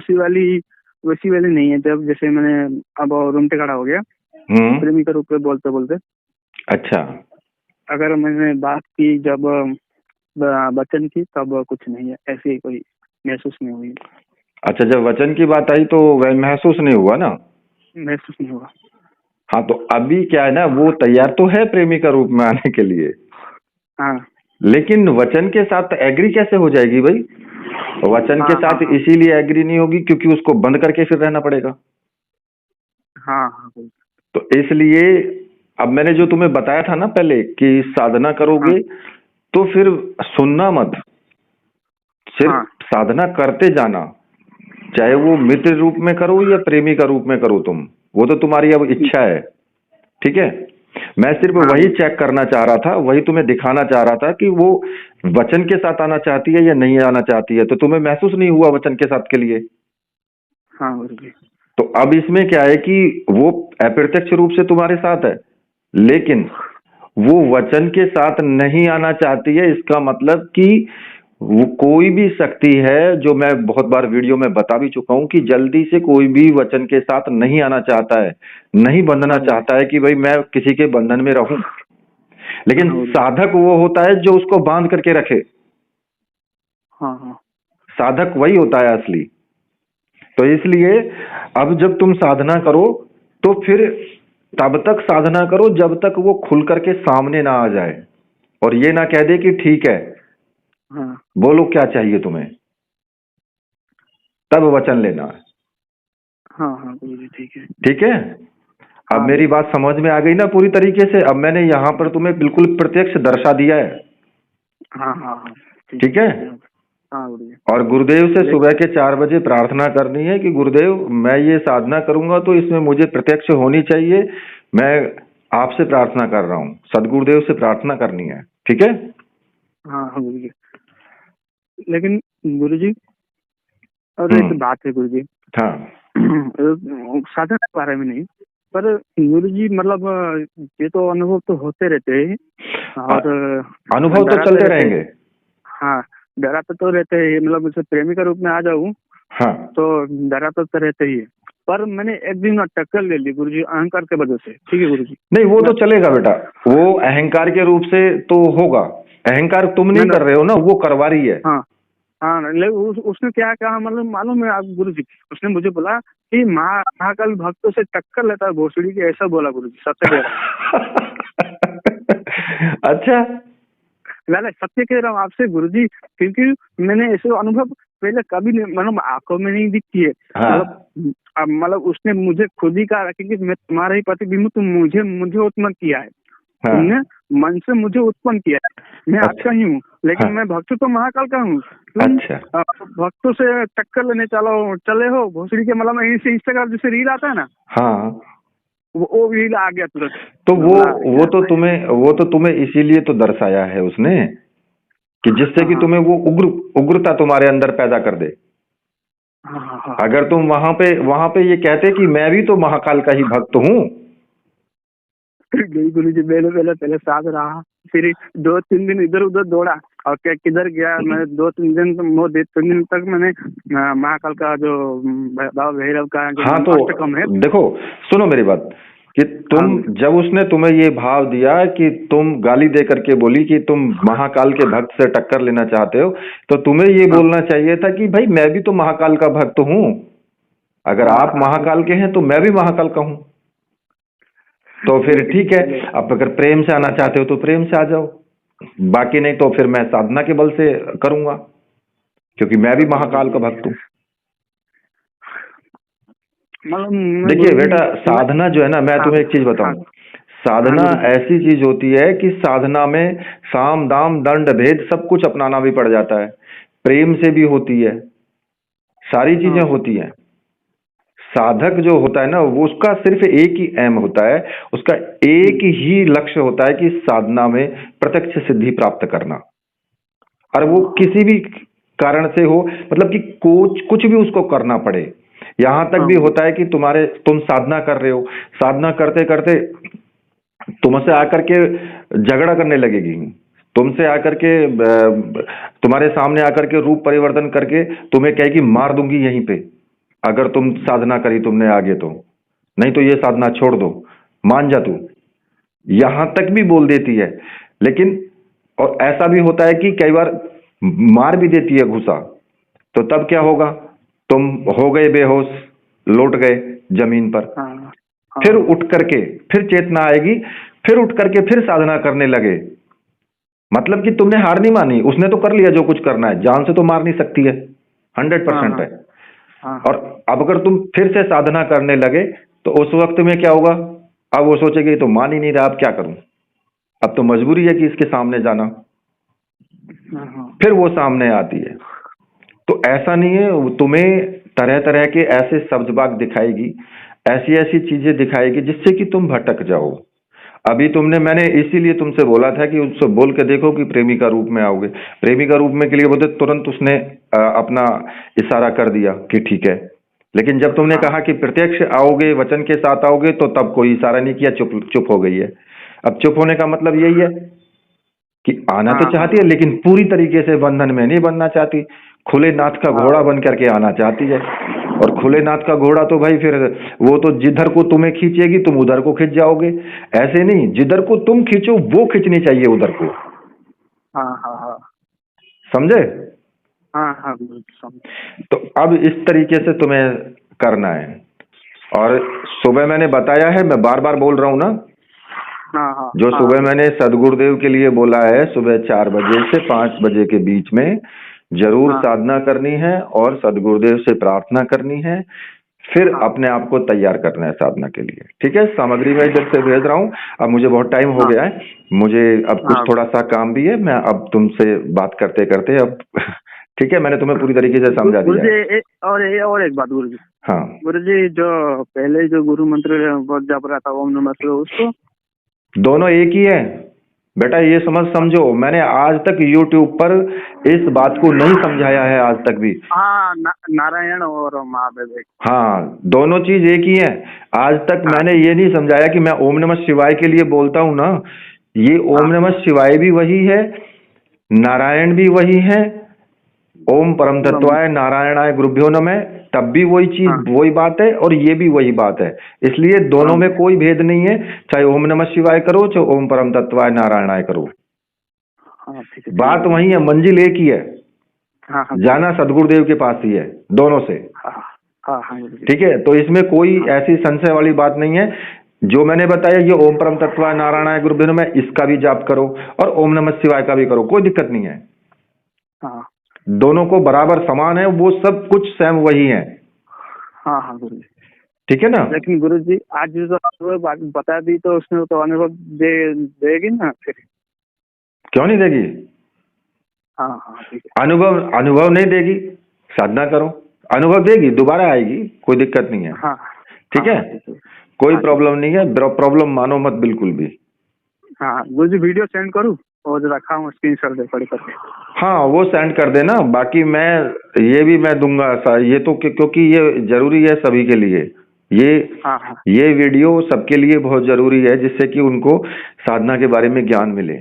Speaker 3: वैसी वाली नहीं है। जब जैसे मैंने अब रूम पे खड़ा हो गया प्रेमी के रूप में बोलते बोलते,
Speaker 1: अच्छा,
Speaker 3: अगर मैंने बात की जब वचन की तब कुछ नहीं है, ऐसी कोई महसूस नहीं हुई,
Speaker 1: अच्छा, जब वचन की बात आई तो वह महसूस नहीं हुआ ना।
Speaker 3: महसूस नहीं हुआ।
Speaker 1: हाँ, तो अभी क्या है ना, वो तैयार तो है प्रेमी का रूप में आने के लिए,
Speaker 3: हाँ
Speaker 1: लेकिन वचन के साथ एग्री कैसे हो जाएगी भाई? वचन के
Speaker 3: हाँ हाँ
Speaker 1: साथ
Speaker 3: हाँ
Speaker 1: इसीलिए एग्री नहीं होगी क्योंकि उसको बंद करके फिर रहना पड़ेगा।
Speaker 3: हाँ हाँ गुरु जी,
Speaker 1: तो इसलिए अब मैंने जो तुम्हें बताया था ना पहले कि साधना
Speaker 3: हाँ
Speaker 1: करोगे तो फिर सुनना मत,
Speaker 3: हाँ
Speaker 1: सिर्फ साधना करते जाना, चाहे वो मित्र रूप में करो या प्रेमी का रूप में करो तुम, वो तो तुम्हारी अब इच्छा है। ठीक है, मैं सिर्फ
Speaker 3: हाँ
Speaker 1: वही
Speaker 3: गुरु जी,
Speaker 1: चेक करना चाह रहा था, वही तुम्हें दिखाना चाह रहा था कि वो वचन के साथ आना चाहती है या नहीं आना चाहती है। तो तुम्हें महसूस नहीं हुआ वचन के साथ के लिए?
Speaker 3: हाँ गुरु जी,
Speaker 1: तो अब इसमें क्या है कि वो अप्रत्यक्ष रूप से तुम्हारे साथ है, लेकिन वो वचन के साथ नहीं आना चाहती है। इसका मतलब कि वो कोई भी शक्ति है, जो मैं बहुत बार वीडियो में बता भी चुका हूं कि जल्दी से कोई भी वचन के साथ नहीं आना चाहता है, नहीं बंधना
Speaker 3: हाँ गुरु जी,
Speaker 1: चाहता है कि भाई मैं किसी के बंधन में रहूं। लेकिन
Speaker 3: हाँ गुरु जी,
Speaker 1: साधक वो होता है जो उसको बांध करके रखे,
Speaker 3: हाँ हाँ
Speaker 1: साधक वही होता है असली। तो इसलिए अब जब तुम साधना करो तो फिर तब तक साधना करो जब तक वो खुल करके सामने ना आ जाए और ये ना कह दे कि ठीक है,
Speaker 3: हाँ
Speaker 1: बोलो क्या चाहिए तुम्हें, तब वचन लेना है।
Speaker 3: हाँ हाँ गुरु जी, ठीक है।
Speaker 1: ठीक है, अब
Speaker 3: हाँ
Speaker 1: मेरी
Speaker 3: गुरु जी,
Speaker 1: बात समझ में आ गई ना पूरी तरीके से? अब मैंने यहाँ पर तुम्हें बिल्कुल प्रत्यक्ष दर्शा दिया है।
Speaker 3: हाँ हाँ हाँ
Speaker 1: ठीक है,
Speaker 3: धन्यवाद। हाँ गुरु जी,
Speaker 1: और गुरुदेव से
Speaker 3: ले
Speaker 1: सुबह के 4 बजे प्रार्थना करनी है कि गुरुदेव मैं ये साधना करूंगा तो इसमें मुझे प्रत्यक्ष होनी चाहिए, मैं आपसे प्रार्थना कर रहा हूँ, सदगुरुदेव से प्रार्थना करनी है। ठीक है,
Speaker 3: हाँ हाँ गुरु जी, लेकिन गुरु जी और एक
Speaker 1: हम्म,
Speaker 3: बात है गुरु जी,
Speaker 1: हाँ,
Speaker 3: साधन के बारे में नहीं, पर गुरु जी मतलब ये तो अनुभव तो होते रहते हैं और
Speaker 1: अनुभव तो
Speaker 3: डराते
Speaker 1: चलते
Speaker 3: रहते हैं।
Speaker 1: रहेंगे।
Speaker 3: हाँ डराते तो रहते हैं, मतलब उसे प्रेमी का रूप में आ जाऊं
Speaker 1: हाँ,
Speaker 3: तो डराते तो रहते ही है। पर मैंने एक दिन टक्कर ले ली गुरु जी, अहंकार के वजह से। ठीक है गुरु जी,
Speaker 1: नहीं वो
Speaker 3: मैं
Speaker 1: तो चलेगा बेटा, वो अहंकार के रूप से तो होगा। अहंकार तुम नहीं
Speaker 3: मैं
Speaker 1: कर रहे हो ना, वो करवा रही है।
Speaker 3: हाँ हाँ उसने क्या कहा मतलब मालूम है आप गुरु जी? उसने मुझे बोला कि महाकाल भक्तों से टक्कर लेता है भोसड़ी की, ऐसा बोला गुरु जी, सत्य कह रहा
Speaker 1: अच्छा,
Speaker 3: हूँ। मैं सत्य कह रहा हूँ आपसे गुरु जी, क्योंकि मैंने ऐसे अनुभव पहले कभी नहीं, मतलब आंखों में नहीं दिखती है, मतलब
Speaker 1: हाँ,
Speaker 3: मतलब उसने मुझे खुद ही कहा कि मैं तुम्हारा ही प्रतिबिंब हूँ, तुम मुझे मुझे उत्पन्न किया है,
Speaker 1: हाँ,
Speaker 3: तुमने मन से मुझे उत्पन्न किया है, मैं
Speaker 1: अच्छा,
Speaker 3: आपका ही हूँ, लेकिन
Speaker 1: हाँ,
Speaker 3: मैं भक्त तो महाकाल का हूँ। तुम
Speaker 1: अच्छा,
Speaker 3: भक्तों से टक्कर लेने चले हो भोसड़ी के, मतलब इंस्टाग्राम जैसे रील आता है ना,
Speaker 1: हाँ।
Speaker 3: वो रील आ गया तुरंत।
Speaker 1: तो
Speaker 3: मैं
Speaker 1: वो
Speaker 3: बोला
Speaker 1: वो
Speaker 3: यार
Speaker 1: तो
Speaker 3: मैं
Speaker 1: तुम्हें वो तो तुम्हें इसीलिए तो दर्शाया है उसने कि जिससे
Speaker 3: हाँ
Speaker 1: कि
Speaker 3: हाँ
Speaker 1: तुम्हें वो उग्रता तुम्हारे अंदर पैदा कर दे।
Speaker 3: हाँ हाँ हाँ हाँ।
Speaker 1: अगर तुम वहां पे ये कहते कि मैं भी तो महाकाल का ही भक्त हूँ।
Speaker 3: फिर गई गुरु जी, पहले पहले पहले साथ रहा, फिर 2-3 दिन इधर उधर दौड़ा और क्या किधर गया मैं, 2-3 दिन तो वो 3 दिन तक मैंने महाकाल का जो बाबा भैरव का जो
Speaker 1: हाँ, तो
Speaker 3: अष्टकम है।
Speaker 1: देखो, सुनो मेरी बात कि
Speaker 3: हाँ
Speaker 1: तुम
Speaker 3: गुरु जी,
Speaker 1: जब उसने तुम्हें ये भाव दिया कि तुम गाली दे करके बोली कि तुम महाकाल के भक्त से टक्कर लेना चाहते हो, तो तुम्हें ये
Speaker 3: हाँ
Speaker 1: बोलना चाहिए था कि भाई मैं भी तो महाकाल का भक्त हूँ, अगर
Speaker 3: हाँ
Speaker 1: आप
Speaker 3: हाँ गुरु
Speaker 1: महाकाल के हैं तो मैं भी महाकाल का हूँ। तो
Speaker 3: जी,
Speaker 1: फिर
Speaker 3: लेकिन
Speaker 1: ठीक है,
Speaker 3: पहले
Speaker 1: अब अगर प्रेम से आना चाहते हो तो प्रेम से आ जाओ। बाकी नहीं तो फिर मैं साधना के बल से करूंगा, क्योंकि मैं भी महाकाल का भक्त हूँ।
Speaker 3: मतलब मैं
Speaker 1: देखिए
Speaker 3: गुरुजी
Speaker 1: बेटा, साधना जो है ना, मैं
Speaker 3: हाँ
Speaker 1: तुम्हें एक चीज
Speaker 3: हाँ
Speaker 1: बताऊं,
Speaker 3: हाँ
Speaker 1: साधना
Speaker 3: गुरुजी
Speaker 1: ऐसी चीज होती है कि साधना में साम दाम दंड भेद सब कुछ अपनाना भी पड़ जाता है, प्रेम से भी होती है, सारी चीजें
Speaker 3: हाँ
Speaker 1: होती हैं। साधक जो होता है ना, वो उसका सिर्फ एक ही एम होता है, उसका एक ही लक्ष्य होता है कि साधना में प्रत्यक्ष सिद्धि प्राप्त करना। और वो
Speaker 3: हाँ
Speaker 1: किसी भी कारण से हो, मतलब कि कुछ भी उसको करना पड़े। यहां तक
Speaker 3: हाँ
Speaker 1: भी होता है कि तुम साधना कर रहे हो, साधना करते करते तुमसे आकर के झगड़ा करने लगेगी, तुमसे आकर के तुम्हारे सामने आकर के रूप परिवर्तन करके तुम्हें कहेगी मार दूंगी यहीं पे, अगर तुम साधना करी तुमने आगे तो, नहीं तो ये साधना छोड़ दो, मान जा तू, यहां तक भी बोल देती है। लेकिन और ऐसा भी होता है कि कई बार मार भी देती है घुसा, तो तब क्या होगा, तुम हो गए बेहोश, लौट गए जमीन पर,
Speaker 3: हाँ
Speaker 1: फिर
Speaker 3: हाँ
Speaker 1: उठ करके फिर चेतना आएगी, फिर उठ करके फिर साधना करने लगे। मतलब कि तुमने हार नहीं मानी, उसने तो कर लिया जो कुछ करना है, जान से तो मार नहीं सकती है, 100%
Speaker 3: हाँ
Speaker 1: है।
Speaker 3: हाँ
Speaker 1: और अब अगर तुम फिर से साधना करने लगे तो उस वक्त में क्या होगा, अब वो सोचेगी तो मान ही नहीं रहा, अब क्या करूं, अब तो मजबूरी है कि इसके सामने जाना,
Speaker 3: हाँ हाँ
Speaker 1: फिर वो सामने आती है। तो ऐसा नहीं है, वो तुम्हें तरह तरह के ऐसे सब्जबाग दिखाएगी, ऐसी ऐसी चीजें दिखाएगी जिससे कि तुम भटक जाओ। अभी मैंने इसीलिए तुमसे बोला था कि उससे बोल के देखो कि प्रेमी का रूप में आओगे, प्रेमी का रूप में के लिए बोलते तुरंत उसने अपना इशारा कर दिया कि ठीक है। लेकिन जब तुमने
Speaker 3: हाँ
Speaker 1: कहा कि प्रत्यक्ष आओगे, वचन के साथ आओगे, तो तब कोई इशारा नहीं किया, चुप चुप हो गई है। अब चुप होने का मतलब यही है कि आना तो
Speaker 3: हाँ हाँ
Speaker 1: चाहती है लेकिन पूरी तरीके से बंधन में नहीं बनना चाहती, खुले नाथ का
Speaker 3: हाँ
Speaker 1: घोड़ा बन करके आना चाहती है। और खुले नाथ का घोड़ा तो भाई फिर वो तो जिधर को तुम्हें खींचेगी तुम उधर को खींच जाओगे, ऐसे नहीं, जिधर को तुम खींचो वो खींचनी चाहिए उधर को,
Speaker 3: हाँ हाँ हाँ
Speaker 1: समझे।
Speaker 3: हाँ हाँ गुरुजी समझ
Speaker 1: तो अब इस तरीके से तुम्हें करना है। और सुबह मैंने बताया है, मैं बार बार बोल रहा हूं ना,
Speaker 3: हाँ हाँ
Speaker 1: जो
Speaker 3: हाँ
Speaker 1: सुबह मैंने सदगुरुदेव के लिए बोला है, सुबह 4 बजे से 5 बजे के बीच में जरूर
Speaker 3: हाँ
Speaker 1: साधना करनी है और सदगुरुदेव से प्रार्थना करनी है, फिर
Speaker 3: हाँ
Speaker 1: अपने आप को तैयार करना है साधना के लिए। ठीक है, सामग्री मैं इधर से भेज रहा हूँ। अब मुझे बहुत टाइम हो
Speaker 3: हाँ
Speaker 1: गया है, मुझे अब कुछ
Speaker 3: हाँ
Speaker 1: थोड़ा सा काम भी है, मैं अब तुमसे बात करते करते अब ठीक है, मैंने तुम्हें पूरी तरीके से समझा दिया
Speaker 3: गुरुजी
Speaker 1: है।
Speaker 3: और एक बात गुरुजी,
Speaker 1: हाँ,
Speaker 3: गुरुजी जो पहले जो गुरु मंत्र जप रहा था ओम नमः शिवाय, उसको
Speaker 1: दोनों एक ही है बेटा, ये समझो, मैंने आज तक YouTube पर इस बात को नहीं समझाया है आज तक भी।
Speaker 3: हाँ नारायण और महादेव।
Speaker 1: हाँ, दोनों चीज एक ही है। आज तक
Speaker 3: हाँ
Speaker 1: मैंने ये नहीं समझाया कि मैं ओम नमः शिवाय के लिए बोलता हूं ना, ये ओम
Speaker 3: हाँ
Speaker 1: नमः शिवाय भी वही है, नारायण भी वही है, ओम परम तत्वाय नारायणाय गुरुभ्यो नमः तब भी वही चीज
Speaker 3: हाँ
Speaker 1: वही बात है, और ये भी वही बात है। इसलिए दोनों
Speaker 3: हाँ
Speaker 1: में कोई भेद नहीं है, चाहे ओम नमः शिवाय करो चाहे ओम परम तत्वाय नारायणाय करो,
Speaker 3: हाँ ठीक है
Speaker 1: बात वही है, मंजिल एक ही है,
Speaker 3: हाँ हाँ
Speaker 1: जाना सदगुरुदेव के पास ही है, दोनों से।
Speaker 3: हाँ हाँ हाँ गुरुजी
Speaker 1: ठीक है, तो इसमें कोई
Speaker 3: हाँ
Speaker 1: ऐसी संशय वाली बात नहीं है। जो मैंने बताया ये ओम परम तत्वाय नारायणाय गुरुभ्यो नमः, इसका भी जाप करो और ओम नमः शिवाय का भी करो, कोई दिक्कत नहीं है,
Speaker 3: हाँ
Speaker 1: दोनों को बराबर समान है, वो सब कुछ सेम वही है।
Speaker 3: हाँ हाँ गुरुजी।
Speaker 1: ठीक है ना।
Speaker 3: लेकिन गुरुजी आज जो आपको बात बता दी तो उसमें तो अनुभव देगी ना फिर।
Speaker 1: क्यों नहीं देगी,
Speaker 3: हाँ हाँ ठीक है।
Speaker 1: अनुभव नहीं देगी, साधना करो, अनुभव देगी, दोबारा आएगी, कोई दिक्कत नहीं है।
Speaker 3: हाँ
Speaker 1: ठीक
Speaker 3: हाँ
Speaker 1: है,
Speaker 3: ठीक है।
Speaker 1: कोई
Speaker 3: हाँ
Speaker 1: प्रॉब्लम नहीं है, प्रॉब्लम मानो मत बिल्कुल भी।
Speaker 3: हाँ गुरुजी वीडियो सेंड करूँ और रखा हूँ स्क्रीनशॉट दे पड़े करके।
Speaker 1: हाँ, वो सेंड कर देना, बाकी मैं ये भी मैं दूंगा ये तो क्योंकि ये जरूरी है सभी के लिए,
Speaker 3: हाँ हाँ
Speaker 1: ये वीडियो सबके लिए बहुत जरूरी है, जिससे कि उनको साधना के बारे में ज्ञान मिले।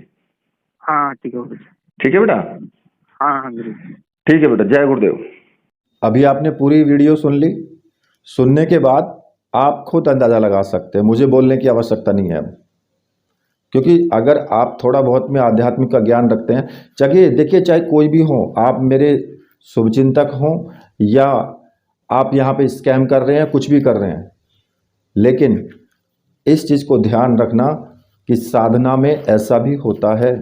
Speaker 3: हाँ ठीक है गुरुजी।
Speaker 1: ठीक है बेटा।
Speaker 3: हाँ हाँ गुरुजी।
Speaker 1: ठीक है बेटा, जय गुरुदेव। अभी आपने पूरी वीडियो सुन ली, सुनने के बाद आप खुद अंदाजा लगा सकते हैं, मुझे बोलने की आवश्यकता नहीं है अब, क्योंकि अगर आप थोड़ा बहुत में आध्यात्मिक का ज्ञान रखते हैं, चलिए देखिए, चाहे कोई भी हो, आप मेरे शुभचिंतक हों या आप यहाँ पे स्कैम कर रहे हैं, कुछ भी कर रहे हैं, लेकिन इस चीज़ को ध्यान रखना कि साधना में ऐसा भी होता है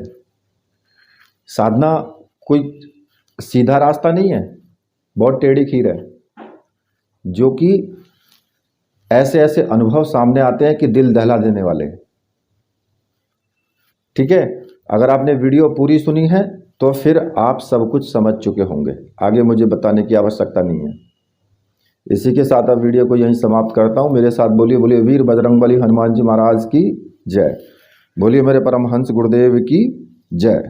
Speaker 1: साधना कोई सीधा रास्ता नहीं है, बहुत टेढ़ी खीर है, जो कि ऐसे ऐसे अनुभव सामने आते हैं कि दिल दहला देने वाले। ठीक है, अगर आपने वीडियो पूरी सुनी है तो फिर आप सब कुछ समझ चुके होंगे, आगे मुझे बताने की आवश्यकता नहीं है। इसी के साथ अब वीडियो को यहीं समाप्त करता हूँ। मेरे साथ बोलिए बोलिए वीर बजरंगबली हनुमान जी महाराज की जय, बोलिए मेरे परमहंस गुरुदेव की जय।